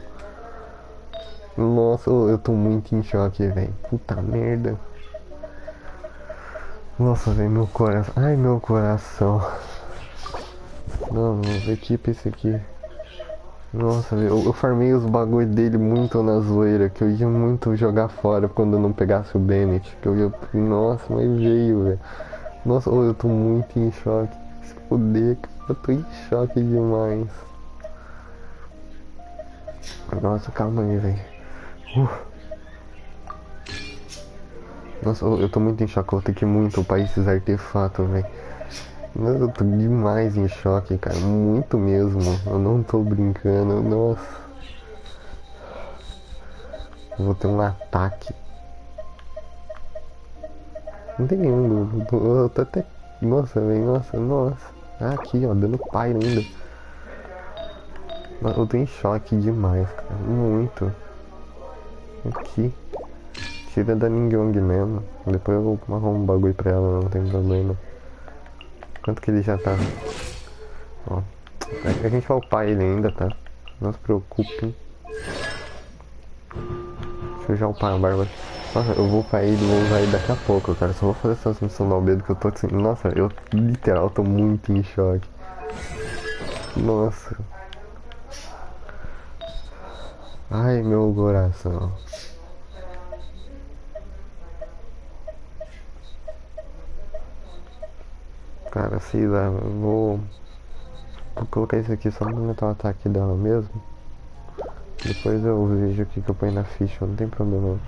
Nossa, eu tô muito em choque, velho. Puta merda. Nossa, velho, meu coração. Ai, meu coração. Não, equipa esse aqui. Nossa, eu farmei os bagulho dele muito na zoeira, que eu ia muito jogar fora quando eu não pegasse o Bennett. Que eu ia. Nossa, mas veio, velho. Nossa, eu tô muito em choque. Se fuder, eu tô em choque demais. Nossa, calma aí, velho. Nossa, eu tô muito em choque, eu vou ter que muito upar esses artefatos, velho. Eu tô demais em choque, cara. Muito mesmo. Eu não tô brincando. Nossa. Eu vou ter um ataque. Não tem nenhum. Eu tô até. Nossa, velho. Nossa. Aqui, ó. Dando pai ainda. Eu tô em choque demais, cara. Muito. Aqui. Tira da Ningyong mesmo. Depois eu arrumo um bagulho pra ela, não tem problema. Quanto que ele já tá? Ó, a gente vai upar ele ainda, tá? Não se preocupem. Deixa eu já upar a barba. Nossa, eu vou upar ele, vou usar ele daqui a pouco, cara. Só vou fazer essa missão do Albedo que eu tô assim. Nossa, eu literal tô muito em choque. Nossa. Ai, meu coração. Cara, sei lá, eu vou colocar isso aqui só pra aumentar o ataque dela mesmo. Depois eu vejo o que eu ponho na ficha, não tem problema.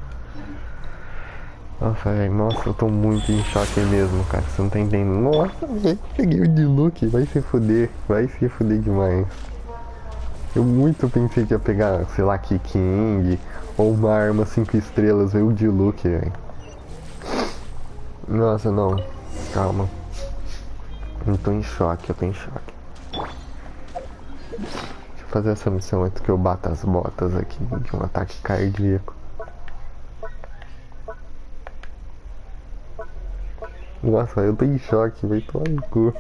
Nossa, velho, nossa, eu tô muito em choque mesmo, cara, você não tá entendendo. Nossa, velho, peguei o de look, vai se fuder demais. Eu muito pensei que ia pegar, sei lá, King ou uma arma 5 estrelas, veio o de look, velho. Nossa, não, calma. Eu tô em choque. Deixa eu fazer essa missão antes que eu bata as botas aqui de um ataque cardíaco. Nossa, eu tô em choque, vai tomar no cu.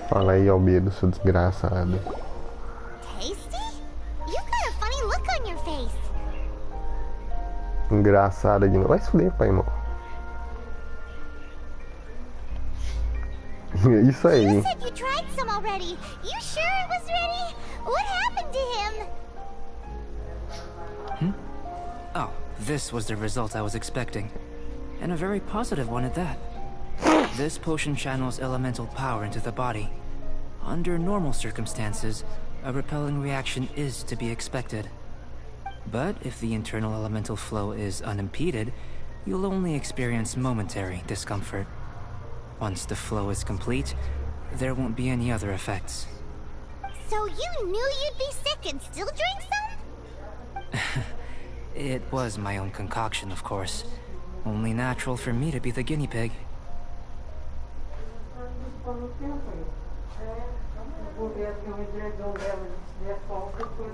Fala aí, Albedo, seu desgraçado. Tasty? You got a funny look on your face. Engraçada de novo. Vai se fuder, pai, irmão. Isso aí. You said you tried some already. You sure it was ready? What happened to him? Oh, this was the result I was expecting. And a very positive one at that. This potion channels elemental power into the body. Under normal circumstances, a repelling reaction is to be expected. But if the internal elemental flow is unimpeded, you'll only experience momentary discomfort. Once the flow is complete, there won't be any other effects. So you knew you'd be sick and still drink some? It was my own concoction, of course. Only natural for me to be the guinea pig.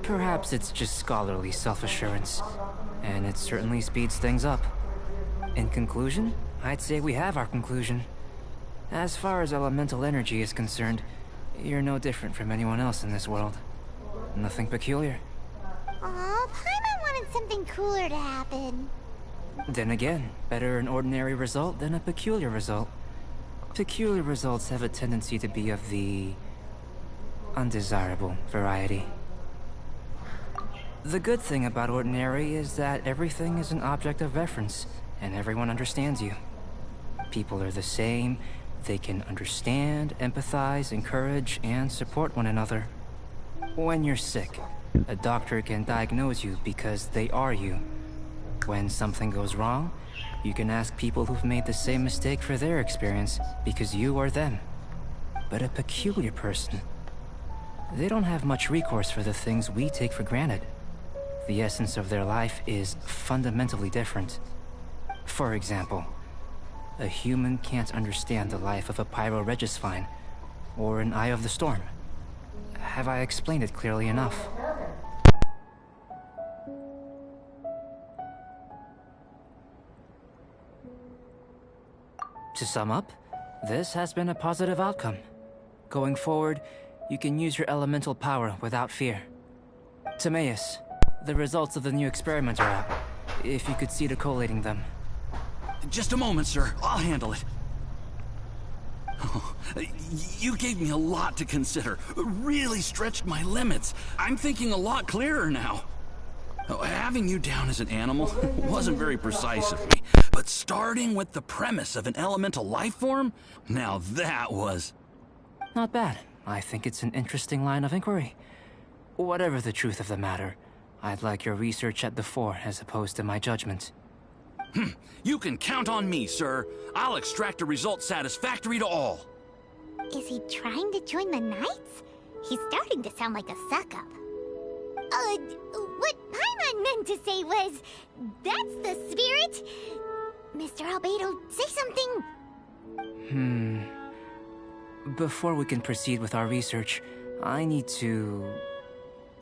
Perhaps it's just scholarly self-assurance, and it certainly speeds things up. In conclusion, I'd say we have our conclusion. As far as elemental energy is concerned, you're no different from anyone else in this world. Nothing peculiar. Aw, Paimon wanted something cooler to happen. Then again, better an ordinary result than a peculiar result. Peculiar results have a tendency to be of the undesirable variety. The good thing about ordinary is that everything is an object of reference, and everyone understands you. People are the same. They can understand, empathize, encourage, and support one another. When you're sick, a doctor can diagnose you because they are you. When something goes wrong, you can ask people who've made the same mistake for their experience because you are them. But a peculiar person, they don't have much recourse for the things we take for granted. The essence of their life is fundamentally different. For example, a human can't understand the life of a pyroregisvine or an Eye of the Storm. Have I explained it clearly enough? To sum up, this has been a positive outcome. Going forward, you can use your elemental power without fear. Timaeus, the results of the new experiment are out. If you could see to collating them. Just a moment, sir. I'll handle it. Oh, you gave me a lot to consider. Really stretched my limits. I'm thinking a lot clearer now. Having you down as an animal wasn't very precise of me, but starting with the premise of an elemental life form, now that was... Not bad. I think it's an interesting line of inquiry. Whatever the truth of the matter, I'd like your research at the fore as opposed to my judgment. You can count on me, sir. I'll extract a result satisfactory to all. Is he trying to join the Knights? He's starting to sound like a suck-up. What Paimon meant to say was, that's the spirit. Mr. Albedo, say something. Before we can proceed with our research, I need to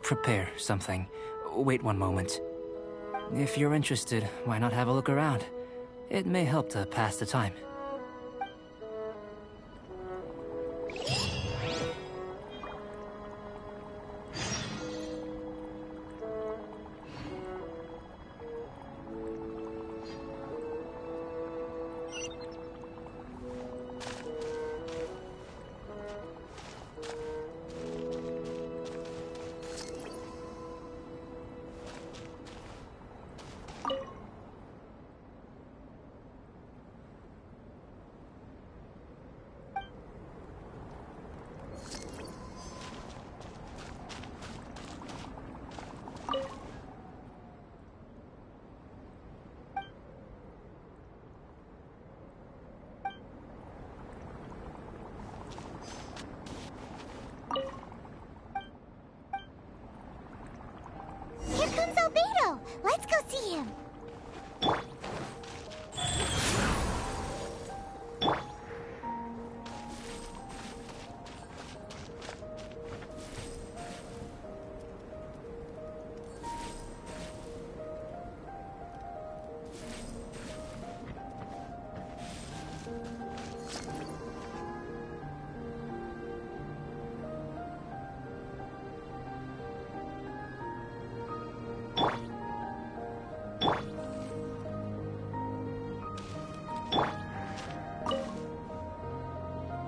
prepare something. Wait one moment. If you're interested, why not have a look around? It may help to pass the time. Here comes Albedo. Let's go see him.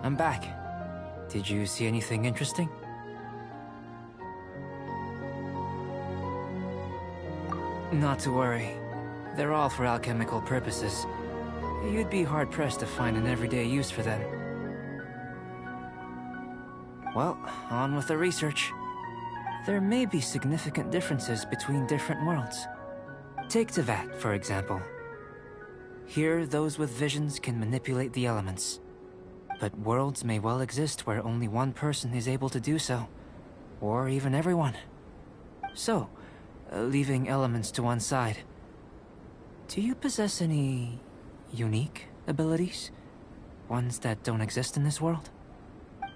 I'm back. Did you see anything interesting? Not to worry. They're all for alchemical purposes. You'd be hard-pressed to find an everyday use for them. Well, on with the research. There may be significant differences between different worlds. Take Tevat, for example. Here, those with visions can manipulate the elements. But worlds may well exist where only one person is able to do so. Or even everyone. So, leaving elements to one side, do you possess any unique abilities? Ones that don't exist in this world?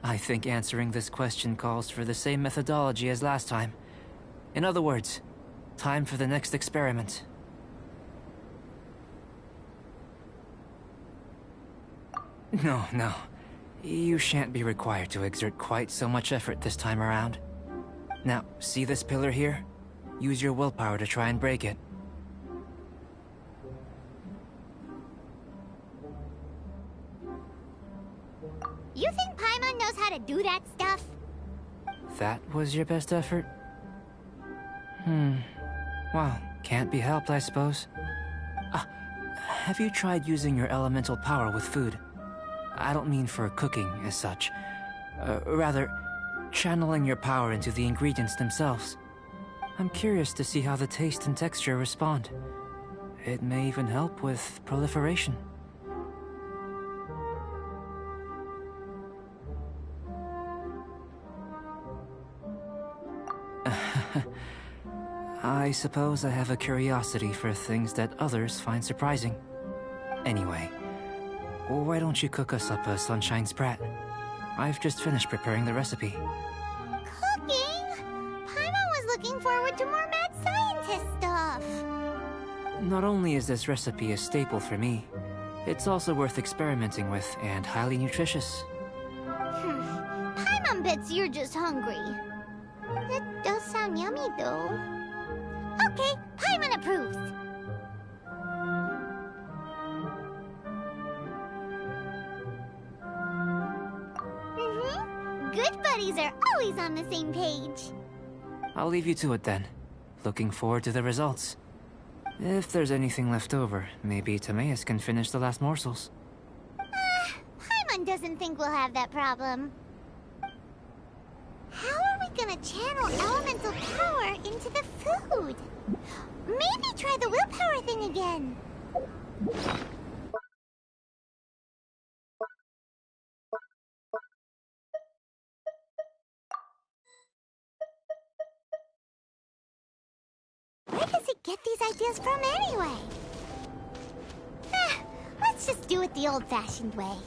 I think answering this question calls for the same methodology as last time. In other words, time for the next experiment. No. You shan't be required to exert quite so much effort this time around. Now, see this pillar here? Use your willpower to try and break it. You think Paimon knows how to do that stuff? That was your best effort? Well, can't be helped, I suppose. Have you tried using your elemental power with food? I don't mean for cooking, as such. Rather, channeling your power into the ingredients themselves. I'm curious to see how the taste and texture respond. It may even help with proliferation. I suppose I have a curiosity for things that others find surprising. Anyway, why don't you cook us up a sunshine sprat? I've just finished preparing the recipe. Cooking? Paimon was looking forward to more mad scientist stuff. Not only is this recipe a staple for me, it's also worth experimenting with and highly nutritious. Paimon bets you're just hungry. It does sound yummy, though. Okay, Paimon approves. Good buddies are always on the same page. I'll leave you to it then. Looking forward to the results. If there's anything left over, maybe Timaeus can finish the last morsels. Paimon doesn't think we'll have that problem. How are we gonna channel elemental power into the food? Maybe try the willpower thing again. Where does it get these ideas from anyway? Let's just do it the old-fashioned way.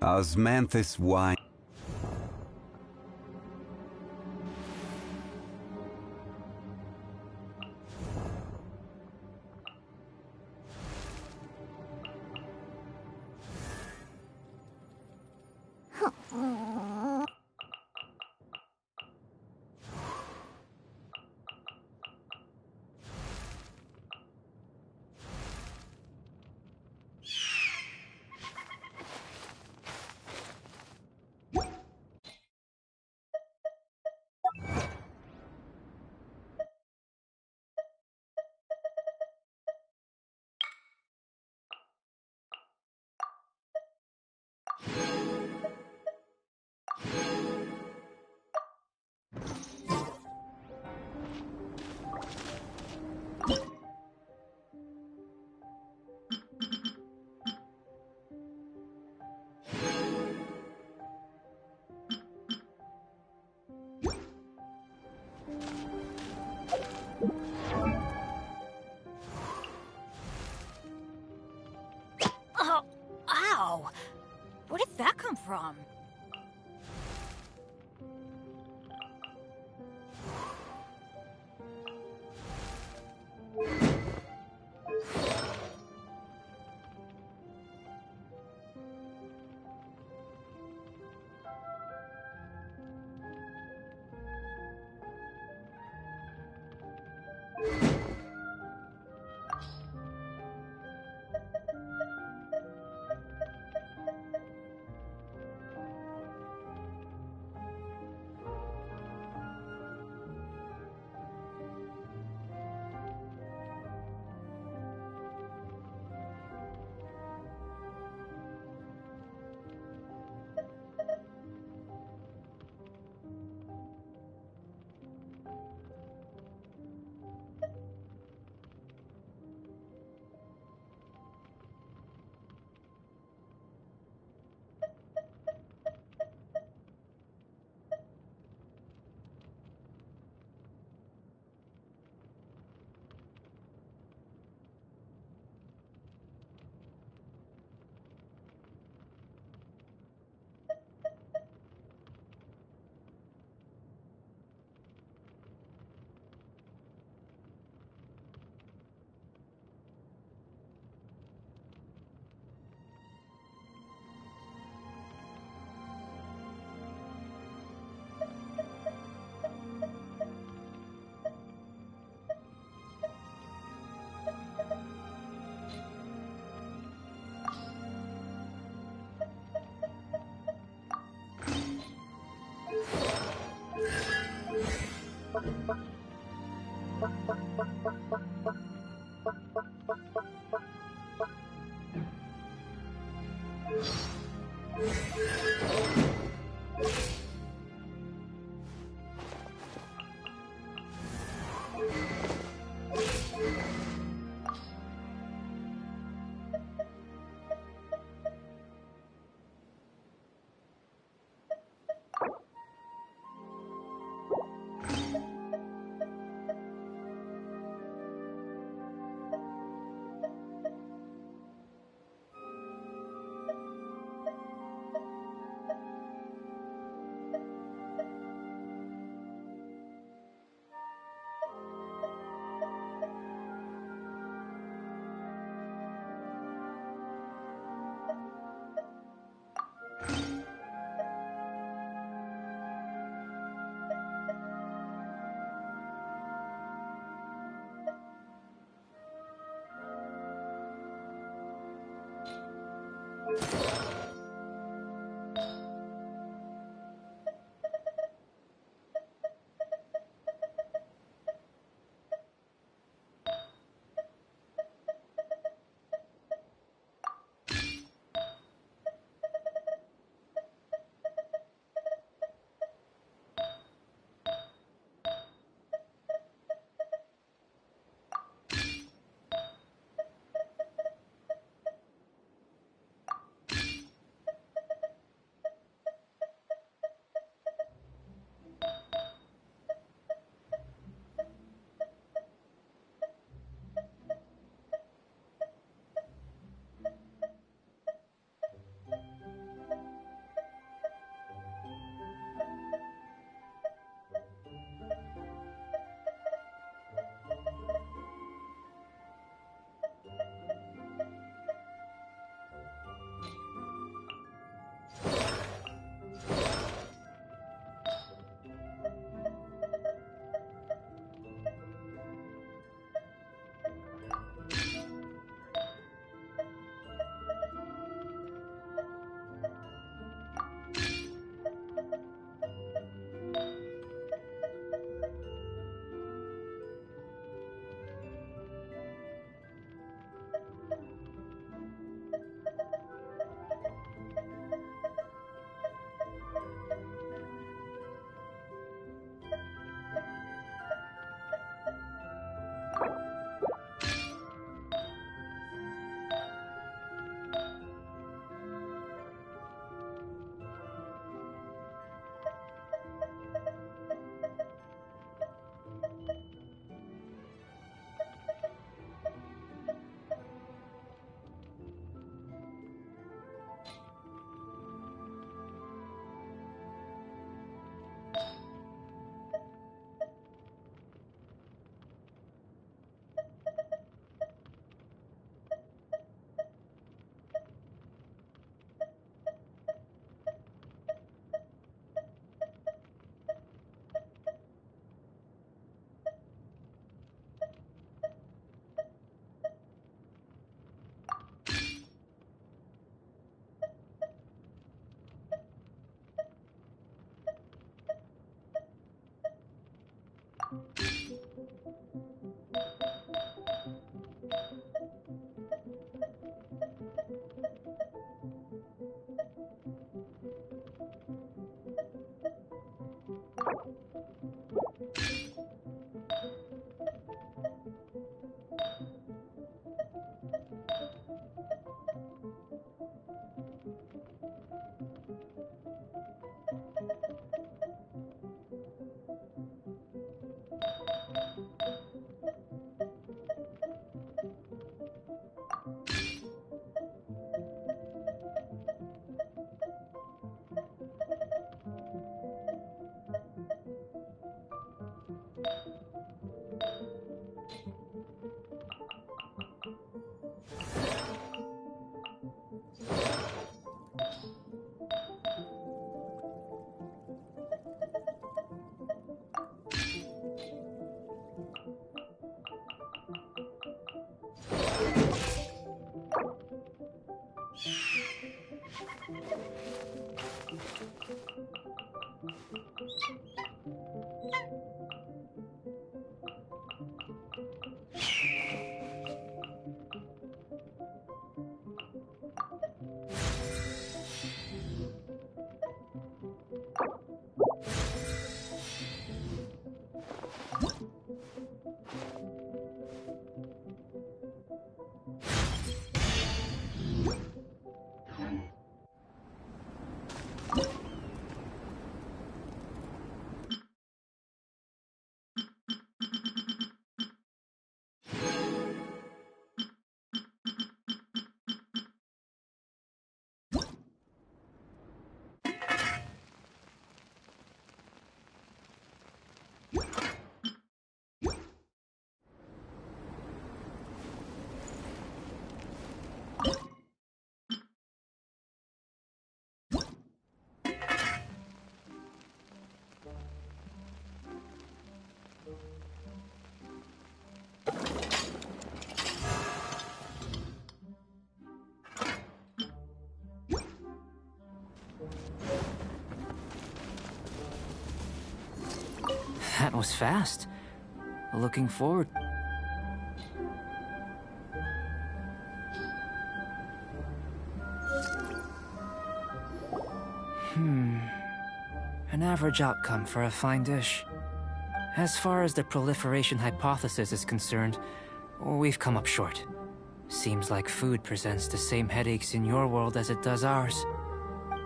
Osmanthus wine. Oh, ow! Where did that come from? That was fast. Looking forward. An average outcome for a fine dish. As far as the proliferation hypothesis is concerned, we've come up short. Seems like food presents the same headaches in your world as it does ours.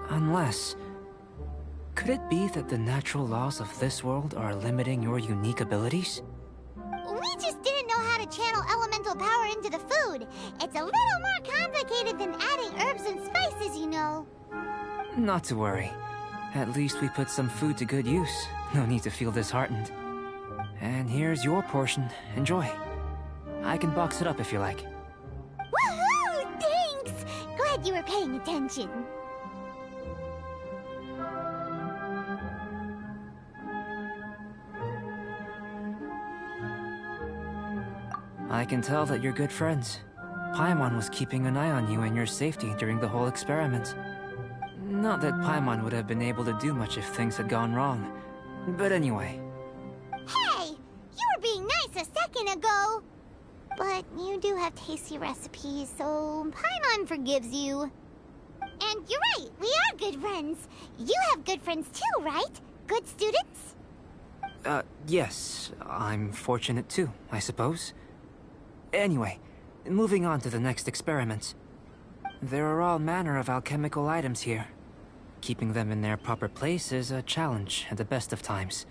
Unless... could it be that the natural laws of this world are limiting your unique abilities? We just didn't know how to channel elemental power into the food. It's a little more complicated than adding herbs and spices, you know. Not to worry. At least we put some food to good use. No need to feel disheartened. And here's your portion. Enjoy. I can box it up if you like. Woohoo! Thanks! Glad you were paying attention. I can tell that you're good friends. Paimon was keeping an eye on you and your safety during the whole experiment. Not that Paimon would have been able to do much if things had gone wrong. But anyway. Hey! You were being nice a second ago! But you do have tasty recipes, so Paimon forgives you. And you're right, we are good friends. You have good friends too, right? Good students? Yes. I'm fortunate too, I suppose. Anyway, moving on to the next experiment. There are all manner of alchemical items here. Keeping them in their proper place is a challenge at the best of times.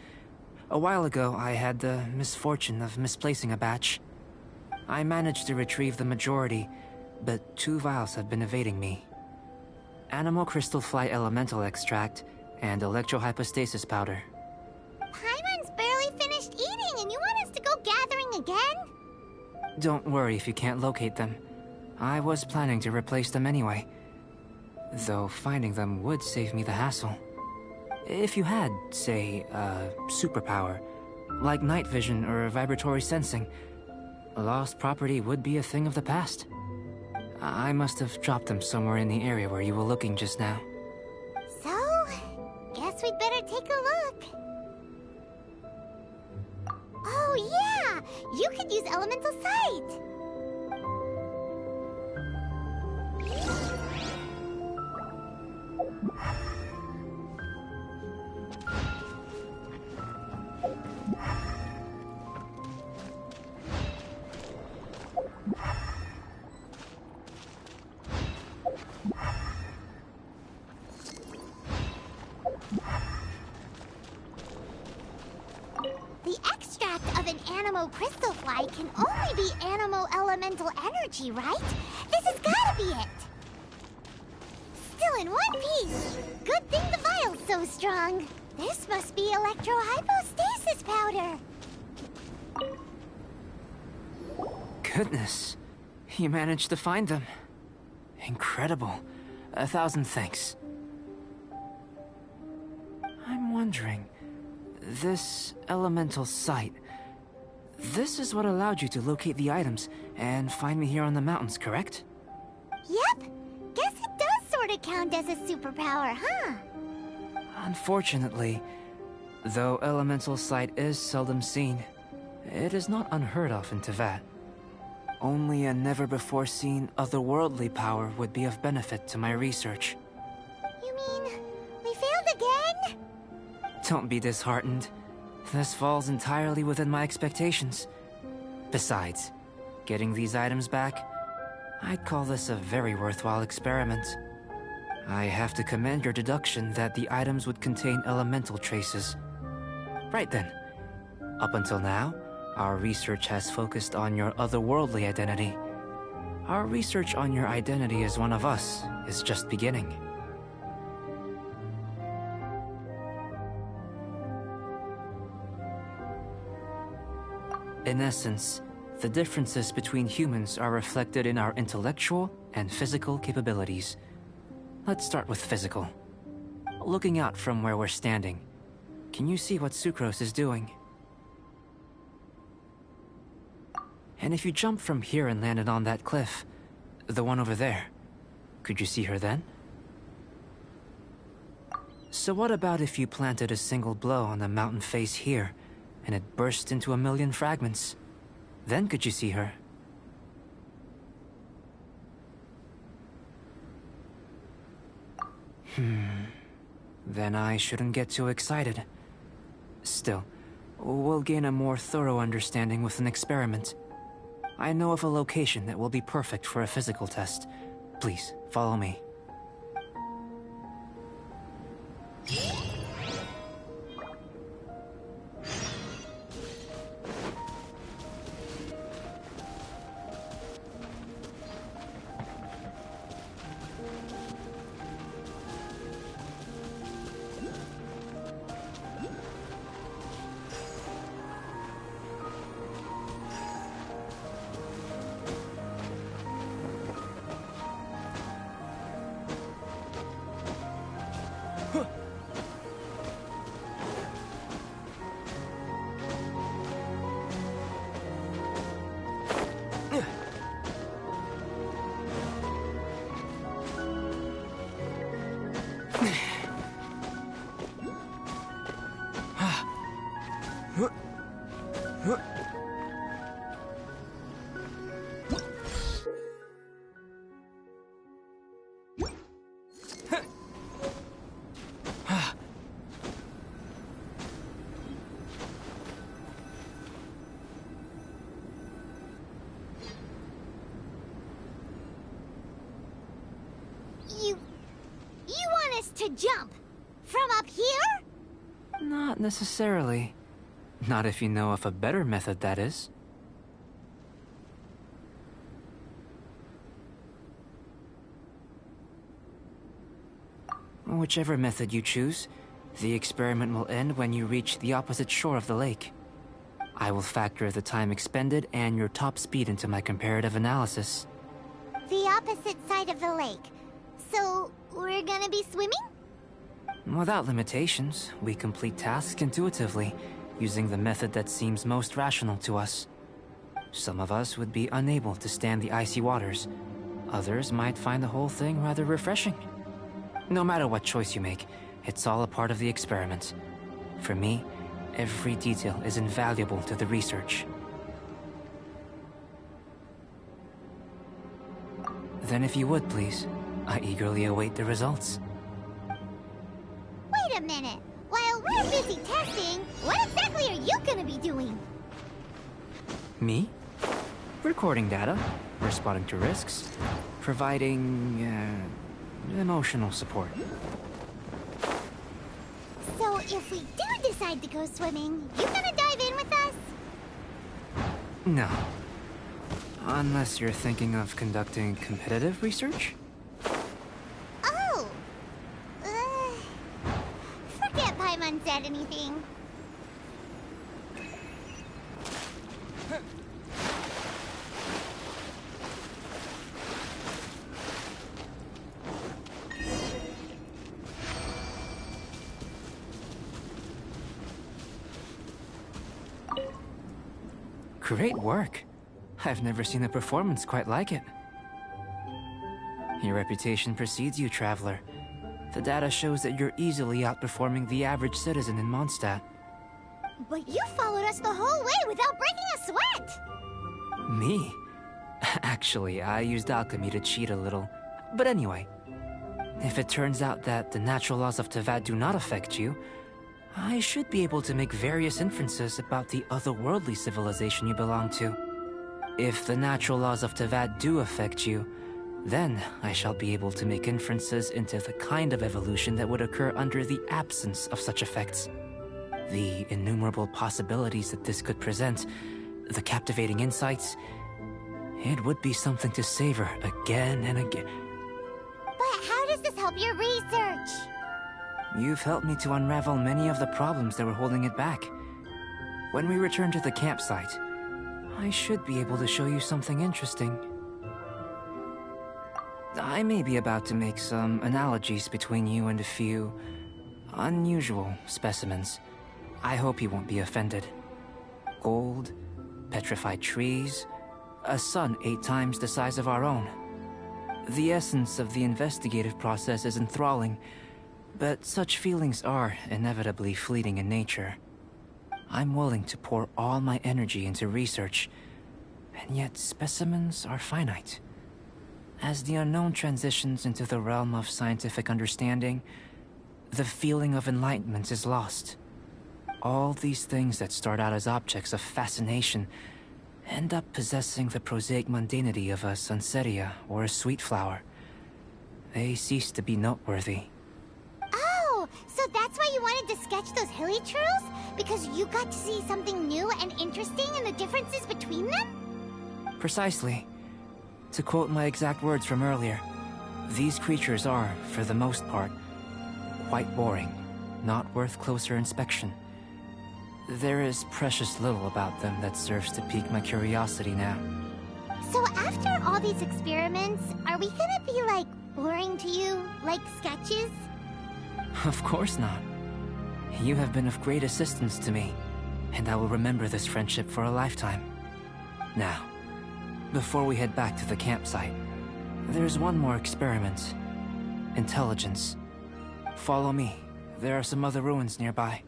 A while ago, I had the misfortune of misplacing a batch. I managed to retrieve the majority, but 2 vials have been evading me. Animal crystal fly elemental extract and electrohypostasis powder. Paimon's barely finished eating and you want us to go gathering again? Don't worry if you can't locate them. I was planning to replace them anyway. Though finding them would save me the hassle. If you had, say, a superpower, like night vision or vibratory sensing, lost property would be a thing of the past. I must have dropped them somewhere in the area where you were looking just now. So, guess we'd better take a look. Oh yeah! You could use elemental sight! The extract of an animo crystal fly can only be animo elemental energy, right? This has gotta be it! Still in one piece! Good thing the vial's so strong! This must be electro-hypostasis powder! Goodness, you managed to find them. Incredible. 1,000 thanks. I'm wondering, this elemental sight, this is what allowed you to locate the items and find me here on the mountains, correct? Yep! Guess it does sort of count as a superpower, huh? Unfortunately, though elemental sight is seldom seen, it is not unheard of in Teyvat. Only a never-before-seen otherworldly power would be of benefit to my research. You mean, we failed again? Don't be disheartened. This falls entirely within my expectations. Besides, getting these items back, I'd call this a very worthwhile experiment. I have to commend your deduction that the items would contain elemental traces. Right then. Up until now, our research has focused on your otherworldly identity. Our research on your identity as one of us is just beginning. In essence, the differences between humans are reflected in our intellectual and physical capabilities. Let's start with physical. Looking out from where we're standing, can you see what Sucrose is doing? And if you jump from here and landed on that cliff, the one over there, could you see her then? So what about if you planted a single blow on the mountain face here, and it burst into 1,000,000 fragments? Then could you see her? Then I shouldn't get too excited. Still, we'll gain a more thorough understanding with an experiment. I know of a location that will be perfect for a physical test. Please, follow me. You want us to jump? From up here? Not necessarily. Not if you know of a better method, that is. Whichever method you choose, the experiment will end when you reach the opposite shore of the lake. I will factor the time expended and your top speed into my comparative analysis. The opposite side of the lake. So, we're gonna be swimming? Without limitations, we complete tasks intuitively, using the method that seems most rational to us. Some of us would be unable to stand the icy waters. Others might find the whole thing rather refreshing. No matter what choice you make, it's all a part of the experiment. For me, Every detail is invaluable to the research. Then if you would, please, I eagerly await the results. Wait a minute. While we're busy testing, what exactly are you gonna be doing? Me? Recording data, responding to risks, providing, emotional support. So if we do decide to go swimming, you gonna dive in with us? No. Unless you're thinking of conducting competitive research? Oh! Forget Paimon said anything. Great work. I've never seen a performance quite like it. Your reputation precedes you, Traveler. The data shows that you're easily outperforming the average citizen in Mondstadt. But you followed us the whole way without breaking a sweat! Me? Actually, I used alchemy to cheat a little. But anyway, if it turns out that the natural laws of Tavad do not affect you, I should be able to make various inferences about the otherworldly civilization you belong to. If the natural laws of Tavad do affect you, then I shall be able to make inferences into the kind of evolution that would occur under the absence of such effects. The innumerable possibilities that this could present, the captivating insights, it would be something to savor again and again. But how does this help your research? You've helped me to unravel many of the problems that were holding it back. When we return to the campsite, I should be able to show you something interesting. I may be about to make some analogies between you and a few unusual specimens. I hope you won't be offended. Gold, petrified trees, a sun 8 times the size of our own. The essence of the investigative process is enthralling, but such feelings are inevitably fleeting in nature. I'm willing to pour all my energy into research, and yet specimens are finite. As the unknown transitions into the realm of scientific understanding, the feeling of enlightenment is lost. All these things that start out as objects of fascination end up possessing the prosaic mundanity of a sunsetia or a sweet flower. They cease to be noteworthy. Oh, so that's why you wanted to sketch those hilly churls? Because you got to see something new and interesting in the differences between them? Precisely. To quote my exact words from earlier, these creatures are, for the most part, quite boring, not worth closer inspection. There is precious little about them that serves to pique my curiosity now. So after all these experiments, are we gonna be, like, boring to you? Like sketches? Of course not. You have been of great assistance to me, and I will remember this friendship for a lifetime. Now, before we head back to the campsite, there's one more experiment. Intelligence. Follow me. There are some other ruins nearby.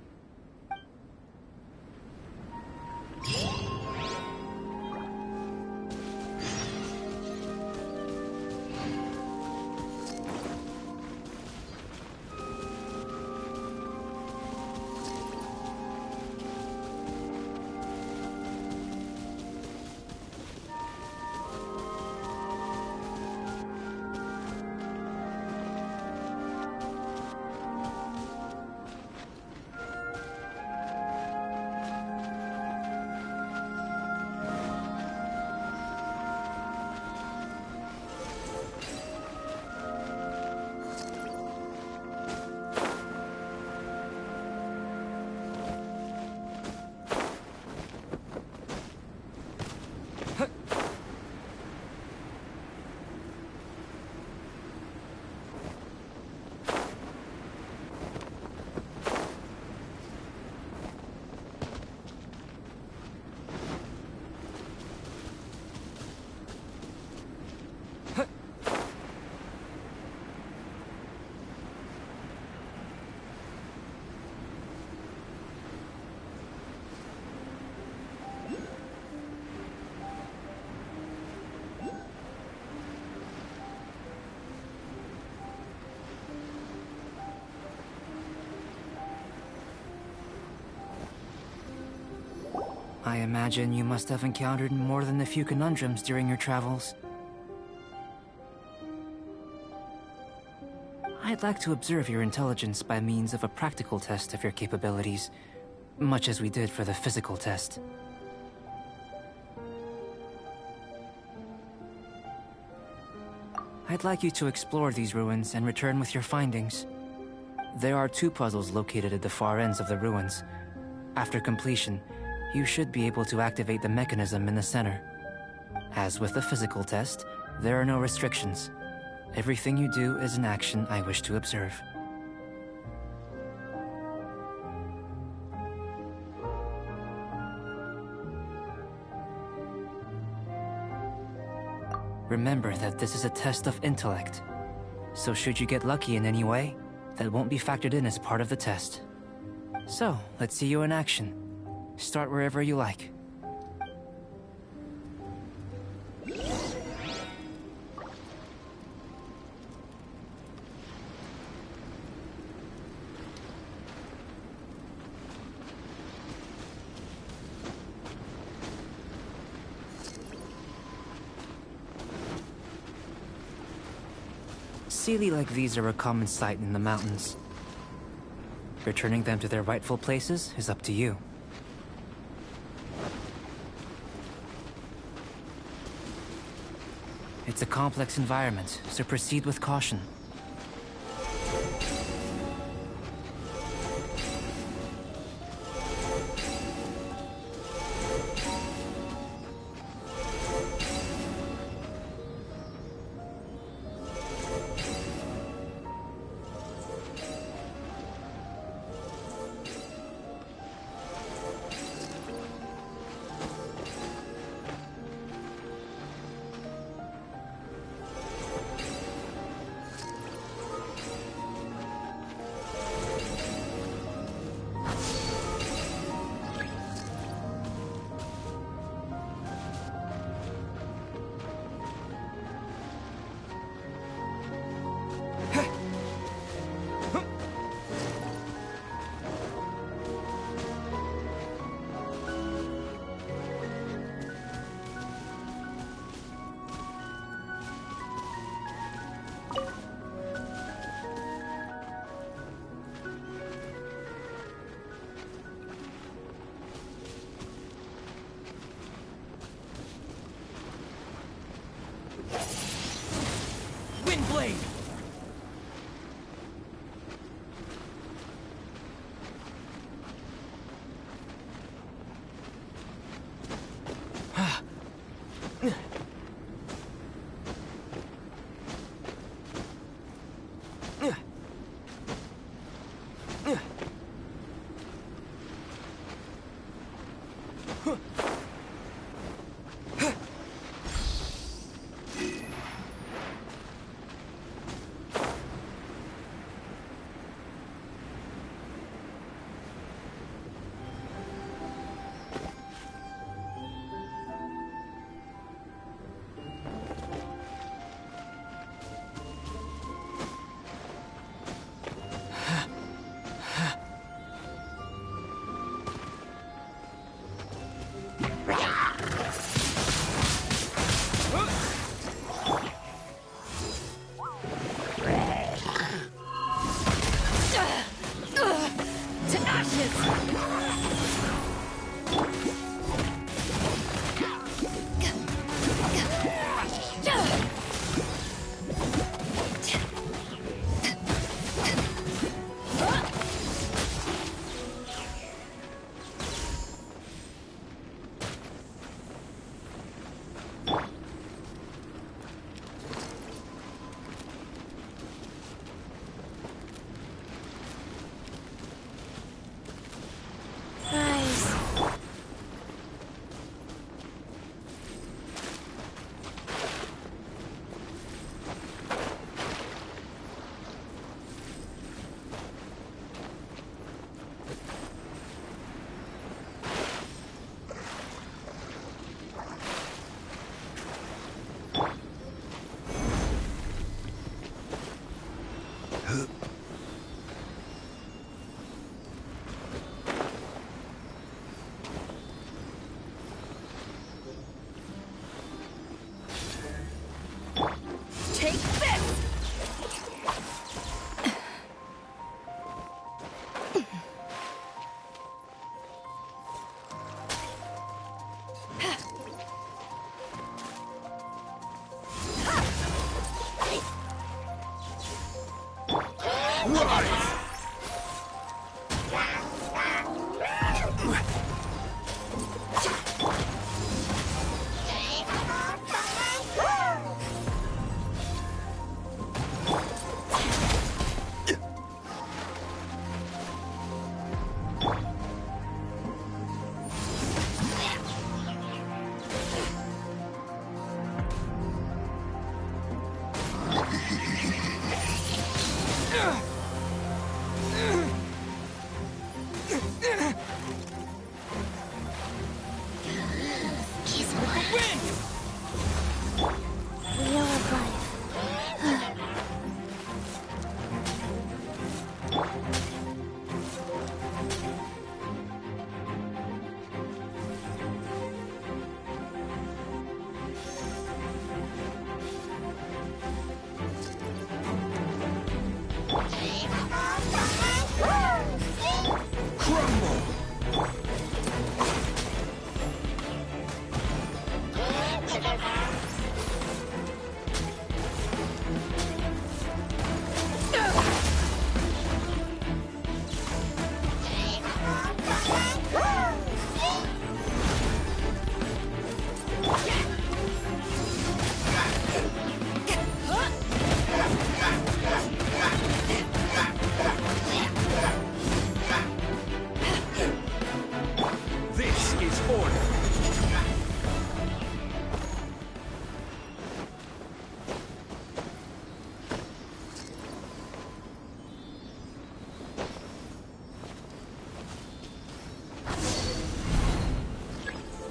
I imagine you must have encountered more than a few conundrums during your travels. I'd like to observe your intelligence by means of a practical test of your capabilities, much as we did for the physical test. I'd like you to explore these ruins and return with your findings. There are 2 puzzles located at the far ends of the ruins. After completion, you should be able to activate the mechanism in the center. As with the physical test, there are no restrictions. Everything you do is an action I wish to observe. Remember that this is a test of intellect. So should you get lucky in any way, that won't be factored in as part of the test. So, let's see you in action. Start wherever you like. Sealy like these are a common sight in the mountains. Returning them to their rightful places is up to you. It's a complex environment, so proceed with caution. Windblade!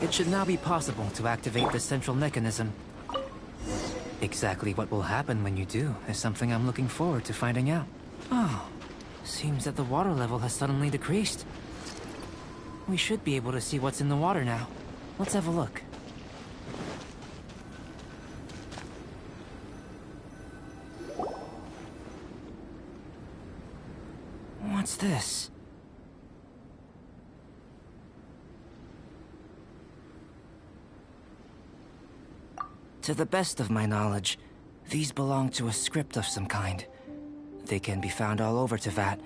It should now be possible to activate the central mechanism. Exactly what will happen when you do is something I'm looking forward to finding out. Oh, seems that the water level has suddenly decreased. We should be able to see what's in the water now. Let's have a look. What's this? To the best of my knowledge, these belong to a script of some kind. They can be found all over Teyvat,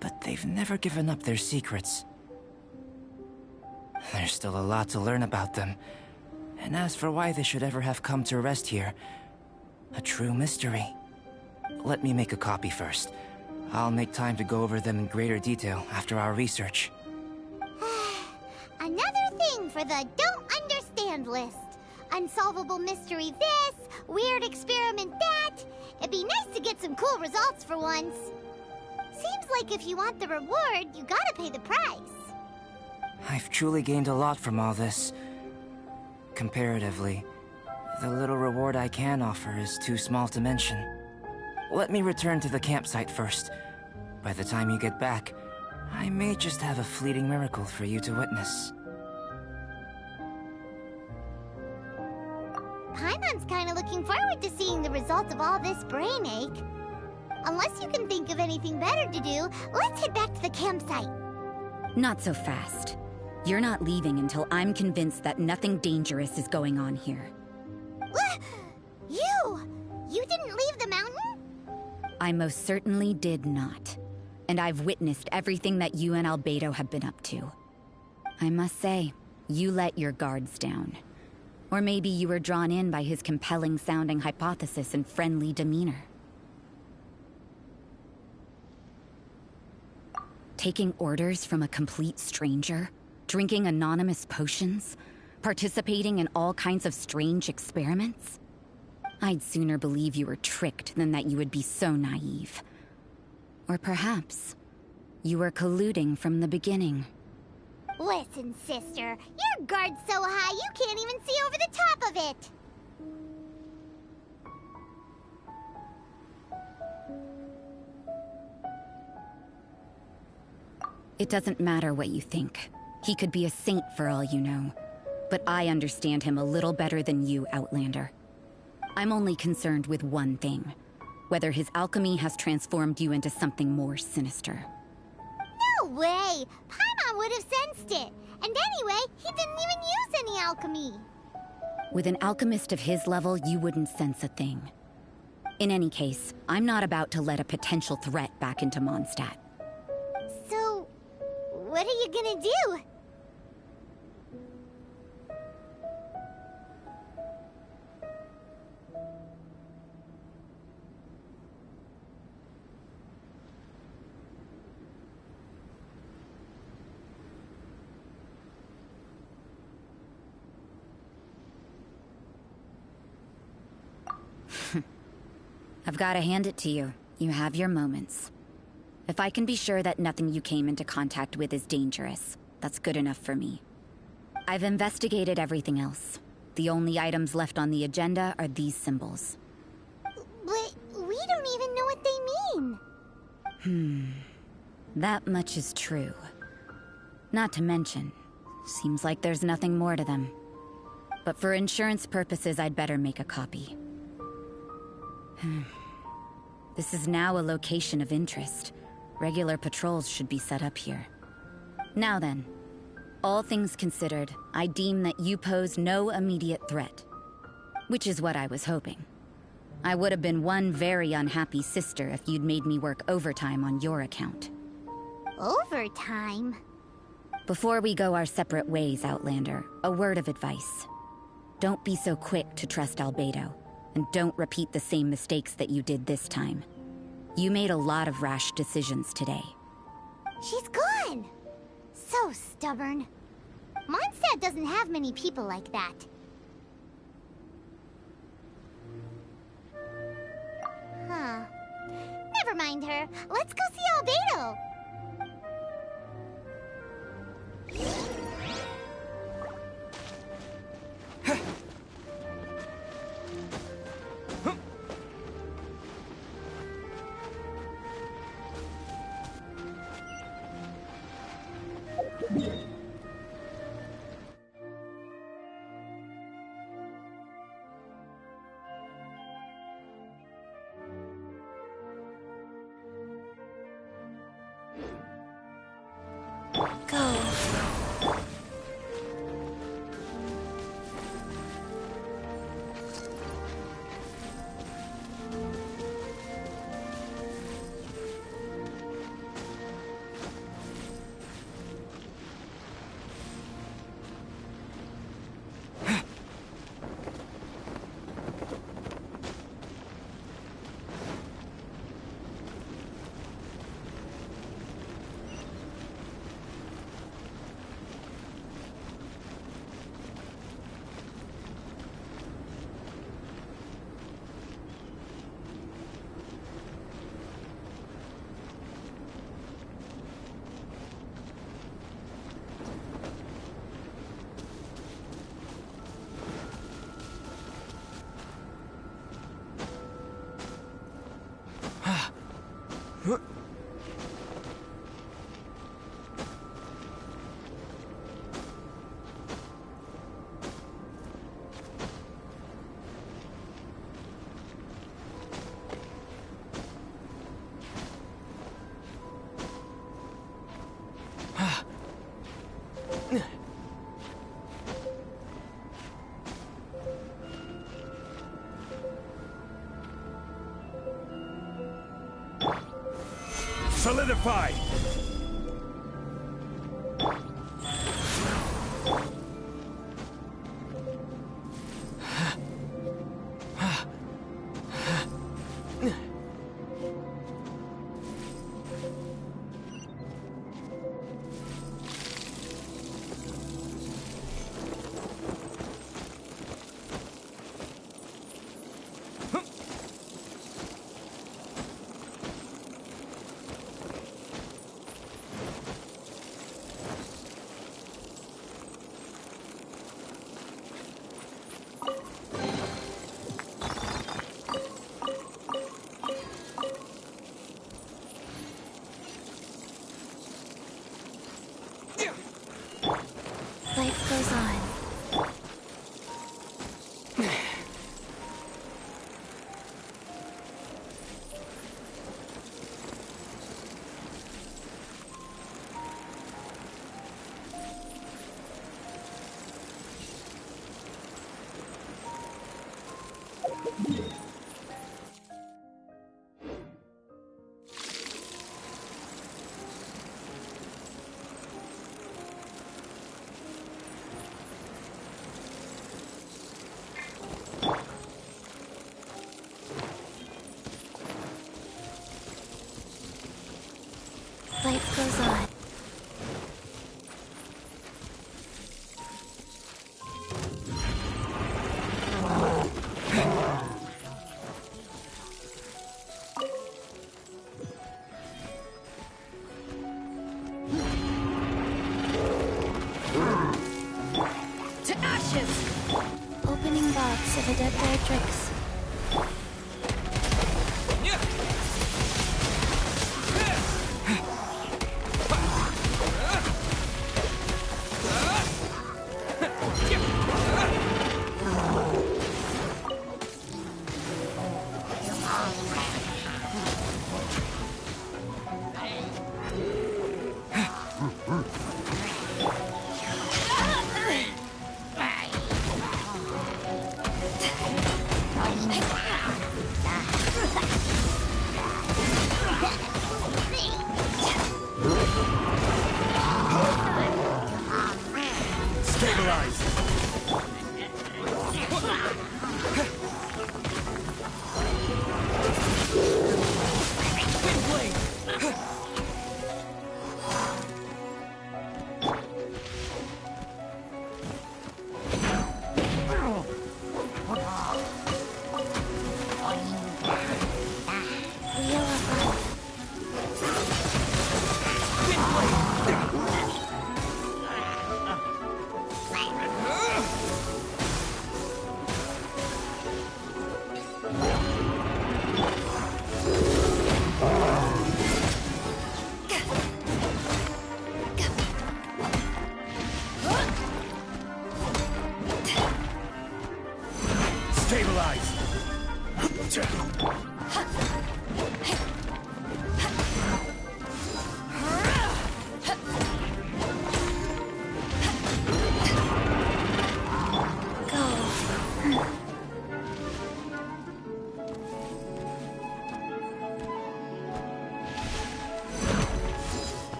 but they've never given up their secrets. There's still a lot to learn about them. And as for why they should ever have come to rest here, a true mystery. Let me make a copy first. I'll make time to go over them in greater detail after our research. Another thing for the don't understand list. Unsolvable mystery this, weird experiment that. It'd be nice to get some cool results for once. Seems like if you want the reward, you gotta pay the price. I've truly gained a lot from all this. Comparatively, the little reward I can offer is too small to mention. Let me return to the campsite first. By the time you get back, I may just have a fleeting miracle for you to witness. Paimon's kinda looking forward to seeing the results of all this brain ache. Unless you can think of anything better to do, let's head back to the campsite. Not so fast. You're not leaving until I'm convinced that nothing dangerous is going on here. You didn't leave the mountain? I most certainly did not. And I've witnessed everything that you and Albedo have been up to. I must say, you let your guards down. Or maybe you were drawn in by his compelling-sounding hypothesis and friendly demeanor. Taking orders from a complete stranger? Drinking anonymous potions? Participating in all kinds of strange experiments? I'd sooner believe you were tricked than that you would be so naive. Or perhaps, you were colluding from the beginning. Listen, sister, your guard's so high you can't even see over the top of it. It doesn't matter what you think. He could be a saint for all you know. But I understand him a little better than you, Outlander. I'm only concerned with one thing. Whether his alchemy has transformed you into something more sinister. No way! Paimon would have sensed it. And anyway, he didn't even use any alchemy. With an alchemist of his level, you wouldn't sense a thing. In any case, I'm not about to let a potential threat back into Mondstadt. So, what are you gonna do? I've got to hand it to you. You have your moments. If I can be sure that nothing you came into contact with is dangerous, that's good enough for me. I've investigated everything else. The only items left on the agenda are these symbols. But we don't even know what they mean. That much is true. Not to mention, seems like there's nothing more to them. But for insurance purposes, I'd better make a copy. This is now a location of interest. Regular patrols should be set up here. Now then, all things considered, I deem that you pose no immediate threat. Which is what I was hoping. I would have been one very unhappy sister if you'd made me work overtime on your account. Overtime? Before we go our separate ways, Outlander, a word of advice. Don't be so quick to trust Albedo. And don't repeat the same mistakes that you did this time. You made a lot of rash decisions today. She's gone! So stubborn. Mondstadt doesn't have many people like that. Huh. Never mind her. Let's go see Albedo. Solidify! Life goes on. Life goes on. To ashes! Opening box of Adeptotrix.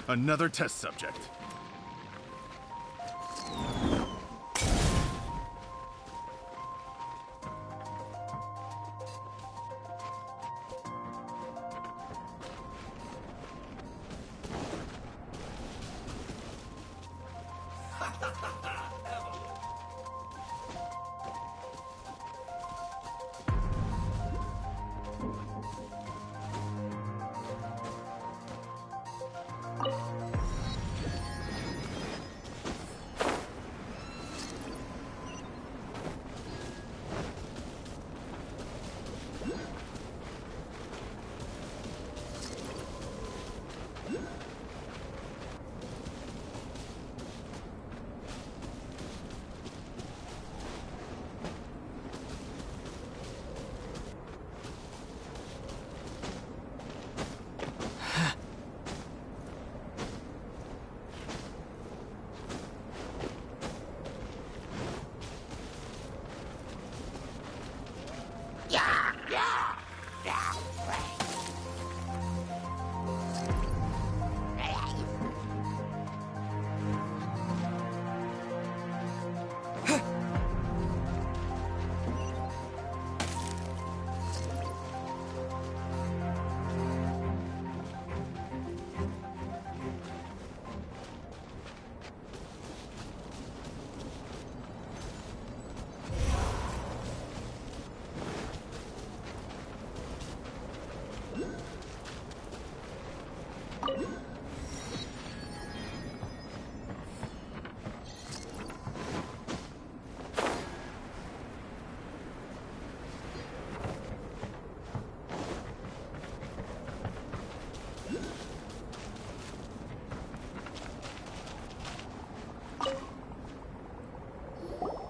Another test subject.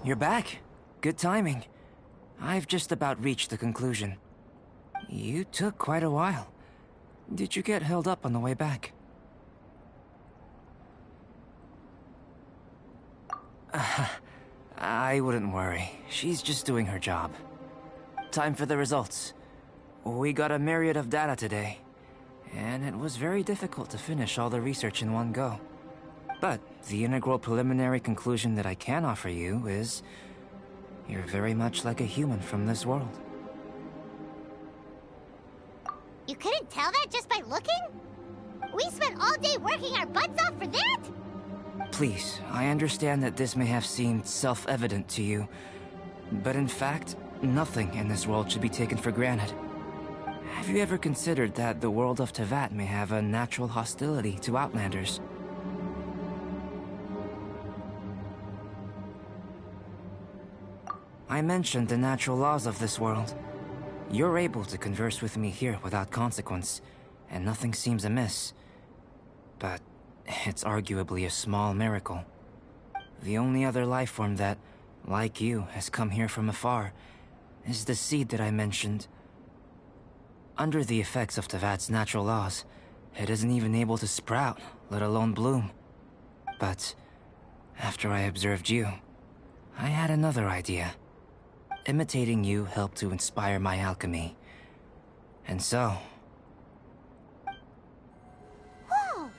You're back. Good timing. I've just about reached the conclusion. You took quite a while. Did you get held up on the way back? I wouldn't worry. She's just doing her job. Time for the results. We got a myriad of data today, and it was very difficult to finish all the research in one go. But the integral preliminary conclusion that I can offer you is you're very much like a human from this world. You couldn't tell that just by looking? We spent all day working our butts off for that? Please, I understand that this may have seemed self-evident to you, but in fact, nothing in this world should be taken for granted. Have you ever considered that the world of Teyvat may have a natural hostility to Outlanders? I mentioned the natural laws of this world. You're able to converse with me here without consequence, and nothing seems amiss. But it's arguably a small miracle. The only other life form that, like you, has come here from afar is the seed that I mentioned. Under the effects of Teyvat's natural laws, it isn't even able to sprout, let alone bloom. But after I observed you, I had another idea. Imitating you helped to inspire my alchemy. And so... Whoa!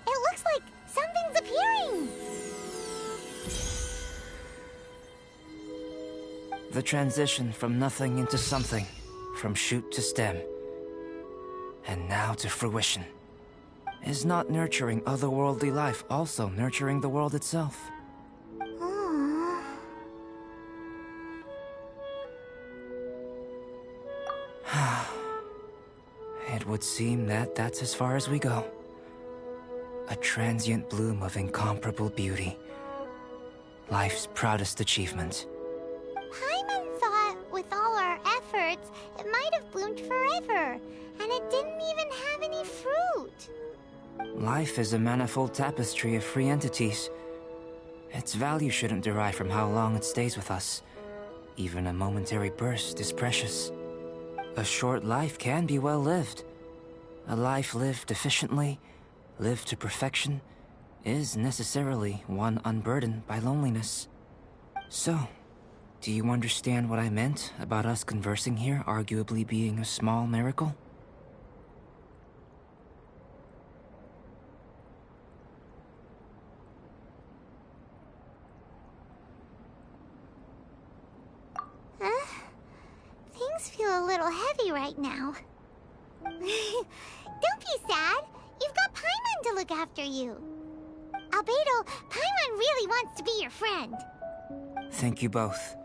It looks like something's appearing! The transition from nothing into something, from shoot to stem, and now to fruition. Is not nurturing otherworldly life also nurturing the world itself? It would seem that that's as far as we go. A transient bloom of incomparable beauty. Life's proudest achievement. Paimon thought with all our efforts, it might have bloomed forever, and it didn't even have any fruit. Life is a manifold tapestry of free entities. Its value shouldn't derive from how long it stays with us. Even a momentary burst is precious. A short life can be well lived. A life lived efficiently, lived to perfection, is necessarily one unburdened by loneliness. So, do you understand what I meant about us conversing here arguably being a small miracle? Things feel a little heavy right now. Don't be sad. You've got Paimon to look after you. Albedo, Paimon really wants to be your friend. Thank you both.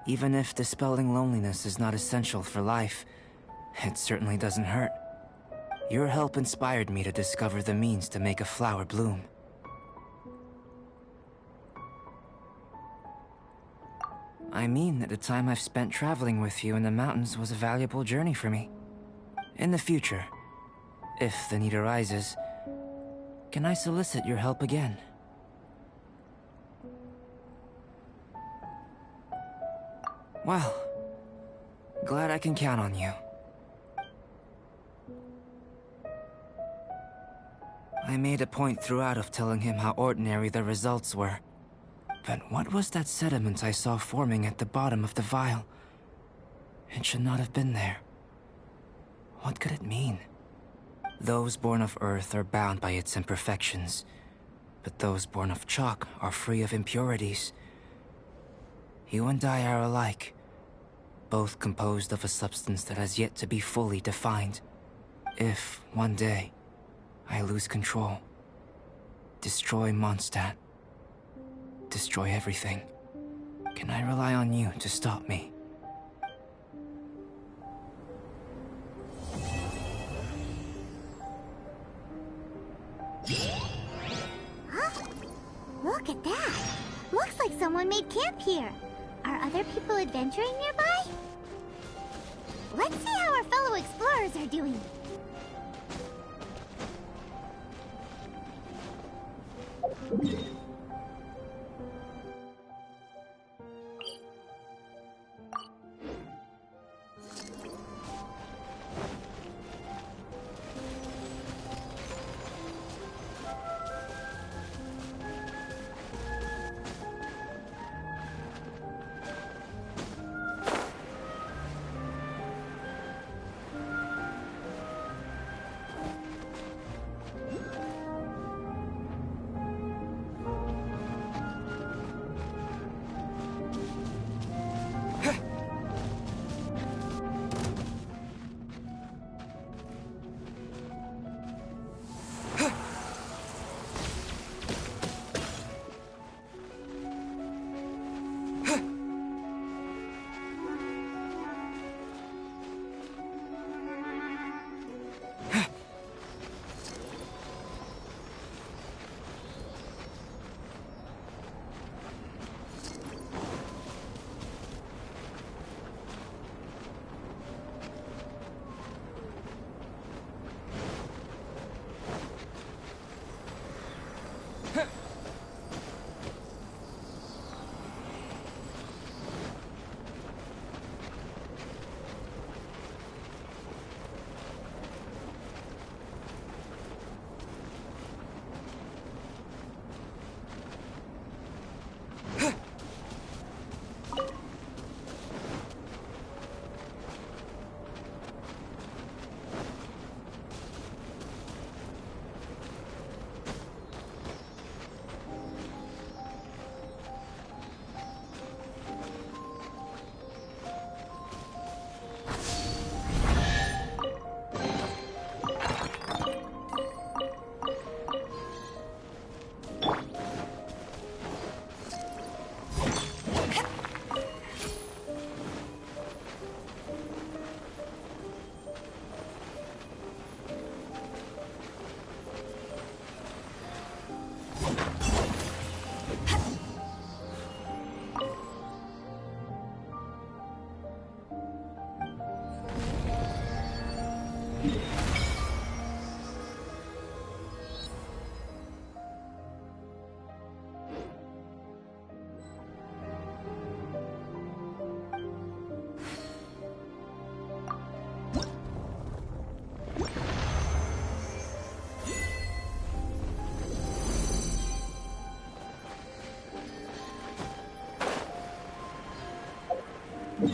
Even if dispelling loneliness is not essential for life, it certainly doesn't hurt. Your help inspired me to discover the means to make a flower bloom. I mean that the time I've spent traveling with you in the mountains was a valuable journey for me. In the future, if the need arises, can I solicit your help again? Well, glad I can count on you. I made a point throughout of telling him how ordinary the results were. But what was that sediment I saw forming at the bottom of the vial? It should not have been there. What could it mean? Those born of Earth are bound by its imperfections, but those born of chalk are free of impurities. You and I are alike, both composed of a substance that has yet to be fully defined. If, one day, I lose control, destroy Mondstadt, destroy everything, can I rely on you to stop me? Huh? Look at that! Looks like someone made camp here. Are other people adventuring nearby? Let's see how our fellow explorers are doing. Hey,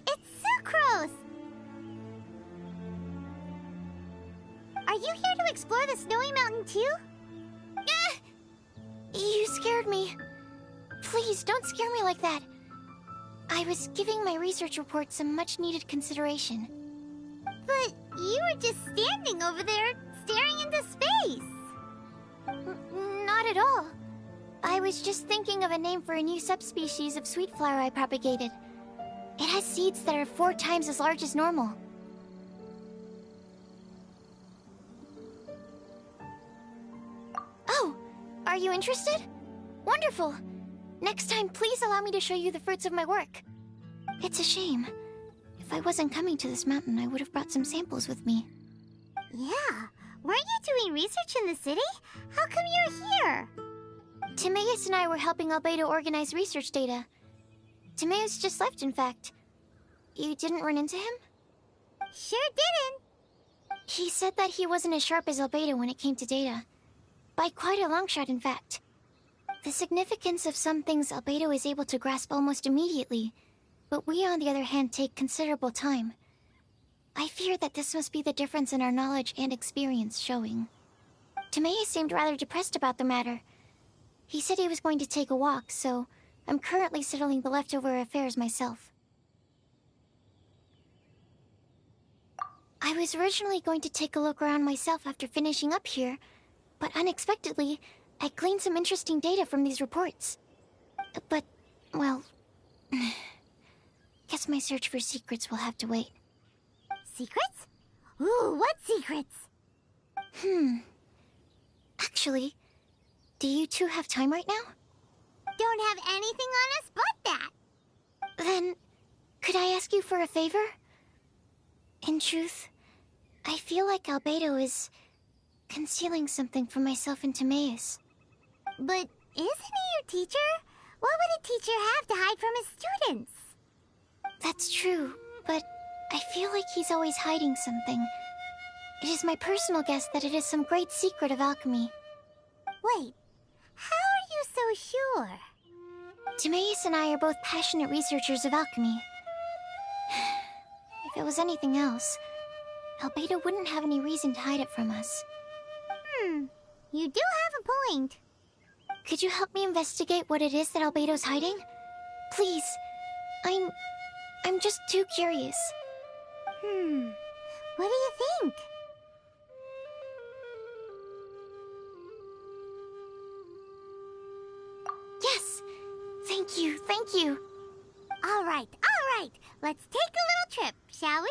it's Sucrose! Are you here to explore the snowy mountain too? You scared me. Please, don't scare me like that. I was giving my research report some much-needed consideration. But you were just standing over there, staring into space. Not at all. I was just thinking of a name for a new subspecies of sweet flower I propagated. It has seeds that are 4 times as large as normal. Oh, are you interested? Wonderful. Next time, please allow me to show you the fruits of my work. It's a shame. If I wasn't coming to this mountain, I would have brought some samples with me. Yeah, weren't you doing research in the city? How come you're here? Timaeus and I were helping Albedo organize research data. Timaeus just left, in fact. You didn't run into him? Sure didn't. He said that he wasn't as sharp as Albedo when it came to data. By quite a long shot, in fact. The significance of some things Albedo is able to grasp almost immediately, but we, on the other hand, take considerable time. I fear that this must be the difference in our knowledge and experience showing. Timaeus seemed rather depressed about the matter. He said he was going to take a walk, so I'm currently settling the leftover affairs myself. I was originally going to take a look around myself after finishing up here, but unexpectedly, I gleaned some interesting data from these reports. But, well... guess my search for secrets will have to wait. Secrets? Ooh, what secrets? Actually, do you two have time right now? Don't have anything on us but that. Then, could I ask you for a favor? In truth, I feel like Albedo is concealing something from myself and Timaeus. But isn't he your teacher? What would a teacher have to hide from his students? That's true, but I feel like he's always hiding something. It is my personal guess that it is some great secret of alchemy. Wait, how are you so sure? Timaeus and I are both passionate researchers of alchemy. If it was anything else, Albedo wouldn't have any reason to hide it from us. You do have a point. Could you help me investigate what it is that Albedo's hiding? Please. I'm just too curious. What do you think? Yes! Thank you, thank you. All right. Let's take a little trip, shall we?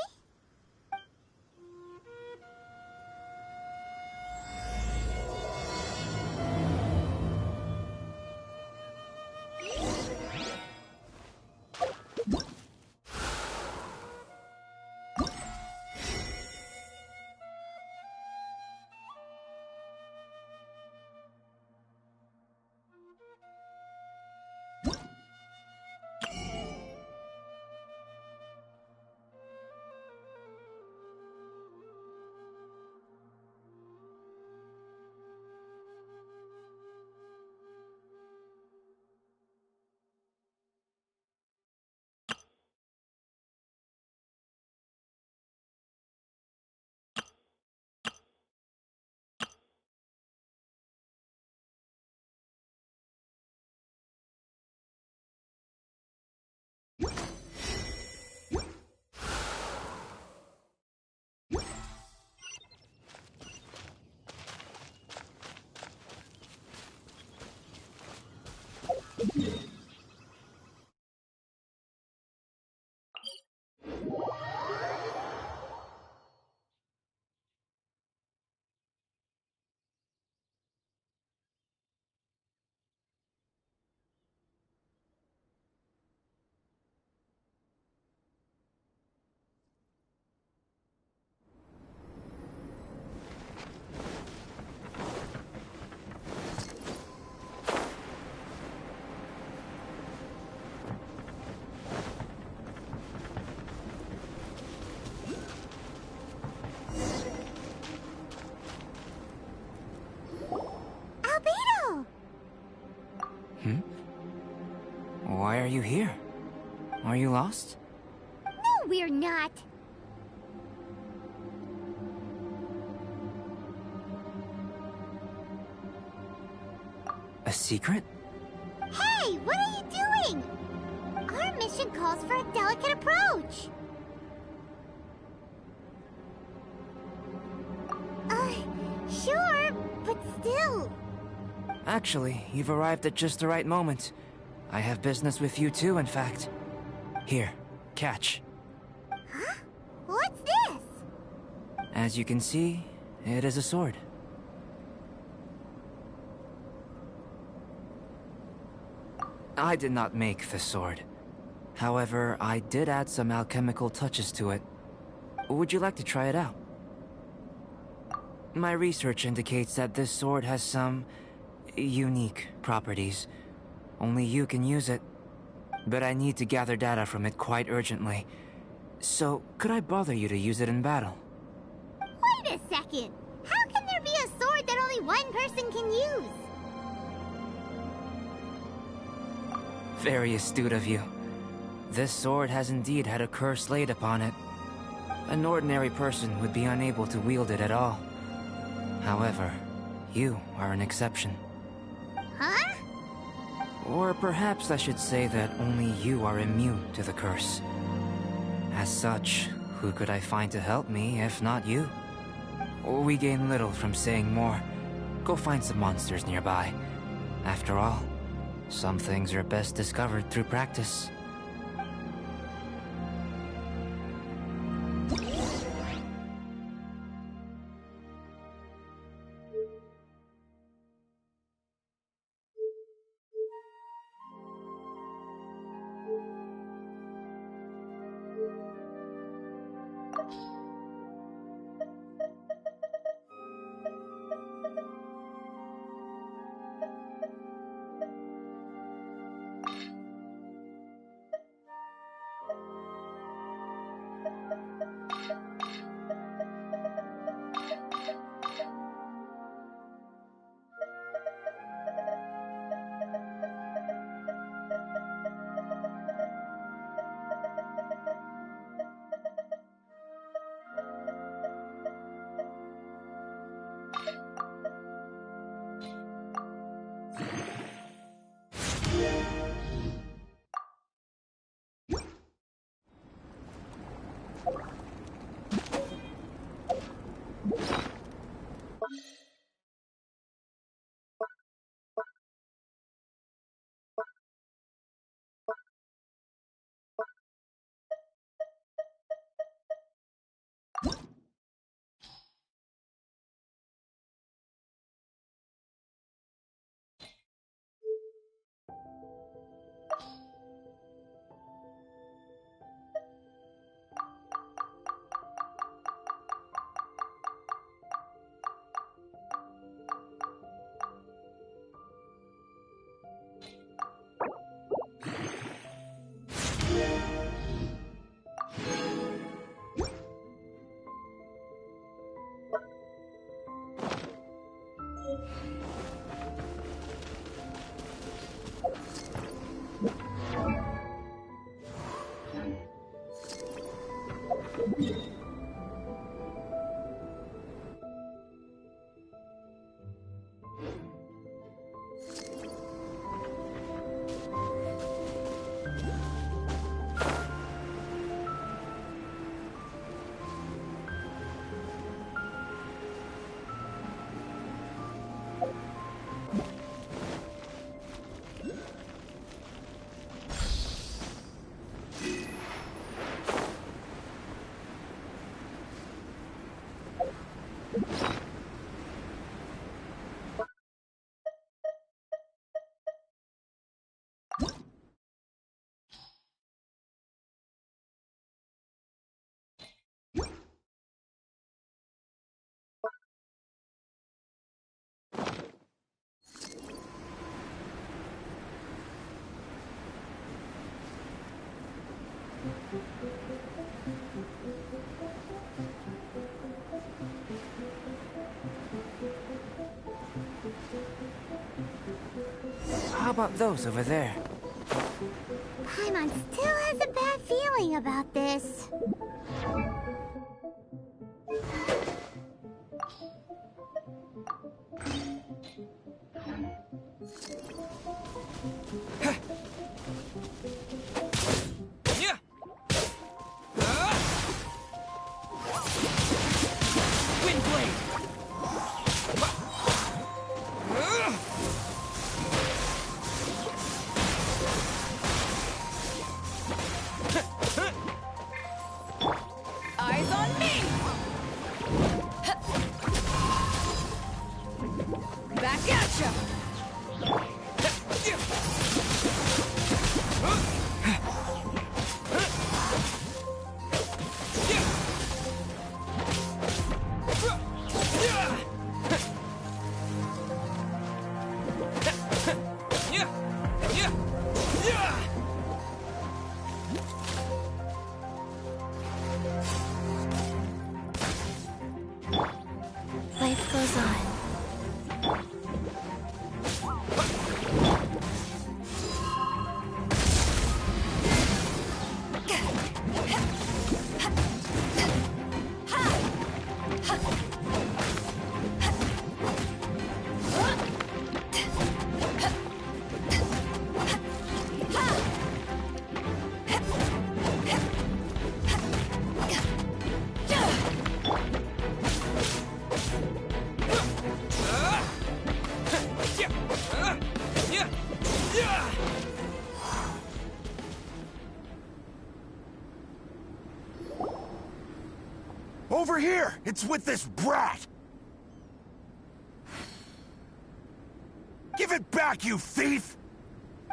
Why are you here? Are you lost? No, we're not. A secret? Hey, what are you doing? Our mission calls for a delicate approach. Sure, but still. Actually, you've arrived at just the right moment. I have business with you too, in fact. Here, catch. Huh? What's this? As you can see, it is a sword. I did not make the sword. However, I did add some alchemical touches to it. Would you like to try it out? My research indicates that this sword has some unique properties. Only you can use it. But I need to gather data from it quite urgently. So, could I bother you to use it in battle? Wait a second! How can there be a sword that only one person can use? Very astute of you. This sword has indeed had a curse laid upon it. An ordinary person would be unable to wield it at all. However, you are an exception. Huh? Or perhaps I should say that only you are immune to the curse. As such, who could I find to help me if not you? We gain little from saying more. Go find some monsters nearby. After all, some things are best discovered through practice. How about those over there? Paimon still has a bad feeling about this. Eyes on me! Back at ya! Life goes on. Over here! It's with this brat! Give it back, you thief!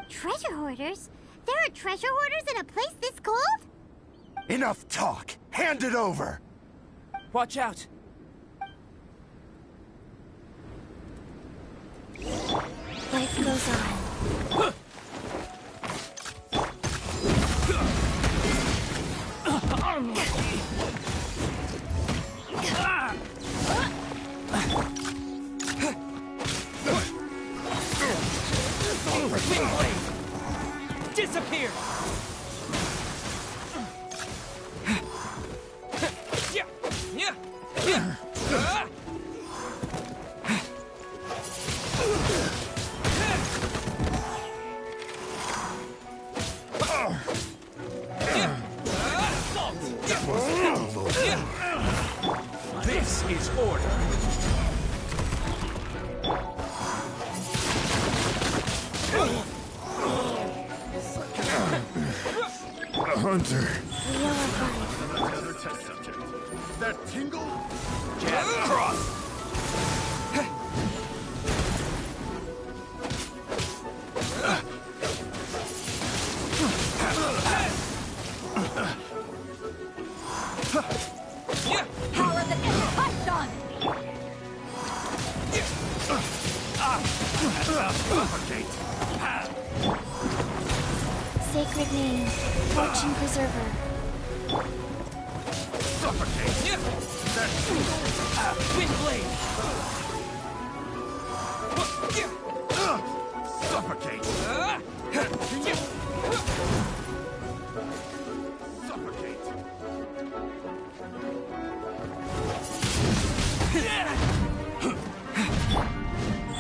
Treasure hoarders? There are treasure hoarders in a place this cold? Enough talk! Hand it over! Watch out! Life goes on. Disappear! This is order! A hunter. We are fine. Another test subject. That tingle? Jab cross! Power of the Python! Sacred name, Fortune Preserver. Suffocate! Wind blade! Suffocate!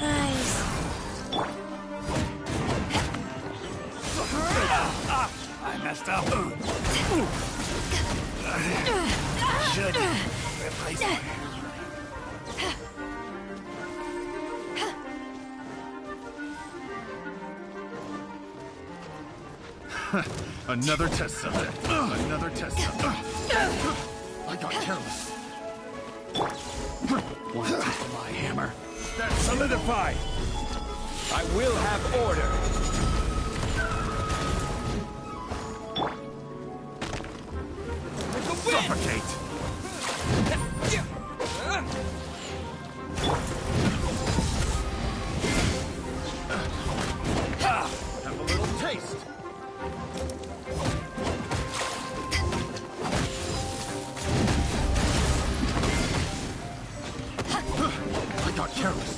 Rise. I messed up. Should replace my Another test subject. Another test subject. I got careless. Want to test my hammer? That's solidified. I will have order. Suffocate. Have a little taste. I got careless.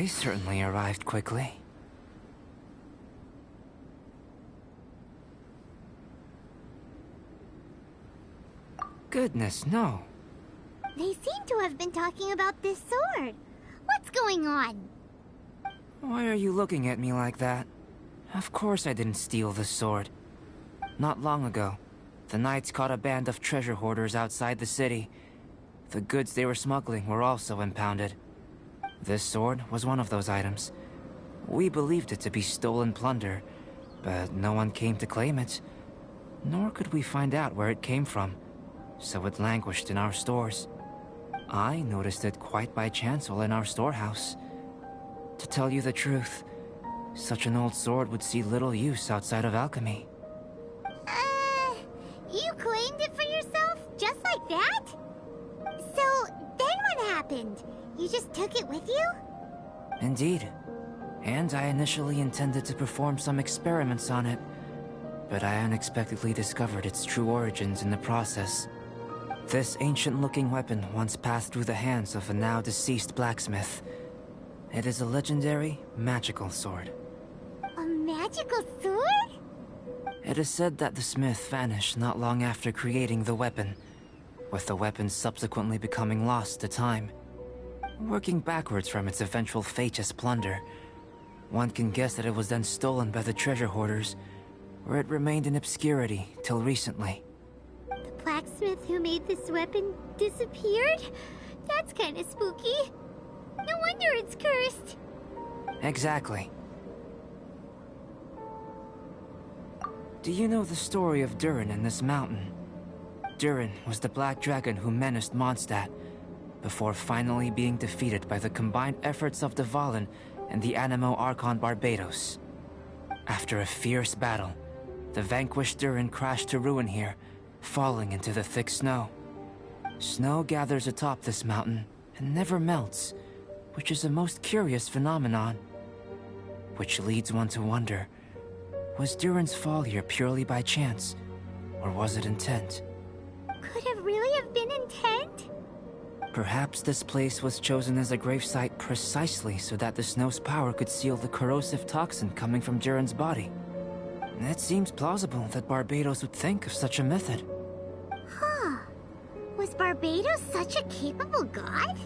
They certainly arrived quickly. Goodness, no. They seem to have been talking about this sword. What's going on? Why are you looking at me like that? Of course I didn't steal the sword. Not long ago, the Knights caught a band of treasure hoarders outside the city. The goods they were smuggling were also impounded. This sword was one of those items. We believed it to be stolen plunder, but no one came to claim it. Nor could we find out where it came from, so it languished in our stores. I noticed it quite by chance while in our storehouse. To tell you the truth, such an old sword would see little use outside of alchemy. You claimed it for yourself? Just like that? So, then what happened? You just took it with you? Indeed. And I initially intended to perform some experiments on it, but I unexpectedly discovered its true origins in the process. This ancient-looking weapon once passed through the hands of a now-deceased blacksmith. It is a legendary, magical sword. A magical sword? It is said that the smith vanished not long after creating the weapon, with the weapon subsequently becoming lost to time. Working backwards from its eventual fate as plunder, one can guess that it was then stolen by the treasure hoarders, where it remained in obscurity till recently. The blacksmith who made this weapon disappeared? That's kind of spooky. No wonder it's cursed. Exactly. Do you know the story of Durin and this mountain? Durin was the black dragon who menaced Mondstadt, before finally being defeated by the combined efforts of Dvalin and the Animo Archon Barbados. After a fierce battle, the vanquished Durin crashed to ruin here, falling into the thick snow. Snow gathers atop this mountain and never melts, which is a most curious phenomenon. Which leads one to wonder, was Durin's fall here purely by chance, or was it intent? Could it really have been intent? Perhaps this place was chosen as a gravesite precisely so that the snow's power could seal the corrosive toxin coming from Durin's body. It seems plausible that Barbados would think of such a method. Huh. Was Barbados such a capable god?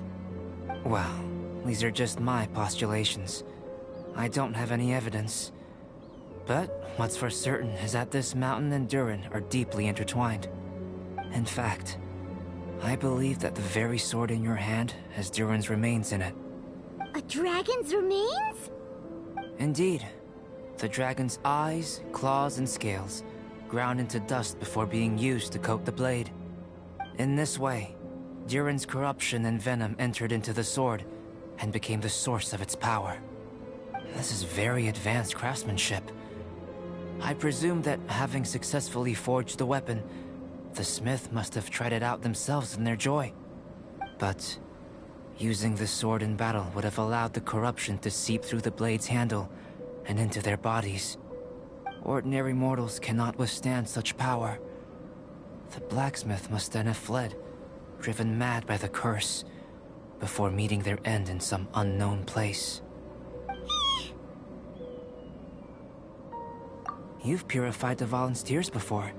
Well, these are just my postulations. I don't have any evidence. But what's for certain is that this mountain and Durin are deeply intertwined. In fact, I believe that the very sword in your hand has Durin's remains in it. A dragon's remains? Indeed. The dragon's eyes, claws, and scales ground into dust before being used to coat the blade. In this way, Durin's corruption and venom entered into the sword and became the source of its power. This is very advanced craftsmanship. I presume that having successfully forged the weapon, the smith must have tried it out themselves in their joy. But using the sword in battle would have allowed the corruption to seep through the blade's handle and into their bodies. Ordinary mortals cannot withstand such power. The blacksmith must then have fled, driven mad by the curse, before meeting their end in some unknown place. You've purified Dvalin's tears before,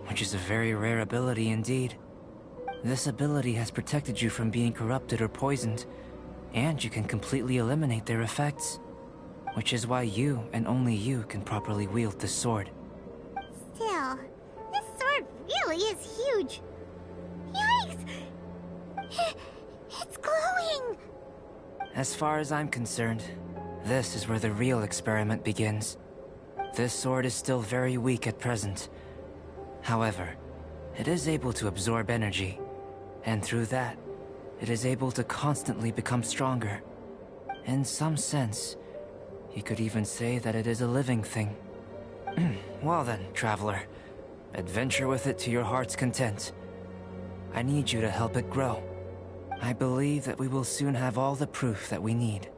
which is a very rare ability indeed. This ability has protected you from being corrupted or poisoned, and you can completely eliminate their effects. Which is why you, and only you, can properly wield this sword. Still, this sword really is huge. Yikes! It's glowing! As far as I'm concerned, this is where the real experiment begins. This sword is still very weak at present. However, it is able to absorb energy, and through that, it is able to constantly become stronger. In some sense, you could even say that it is a living thing. Well then, traveler, adventure with it to your heart's content. I need you to help it grow. I believe that we will soon have all the proof that we need.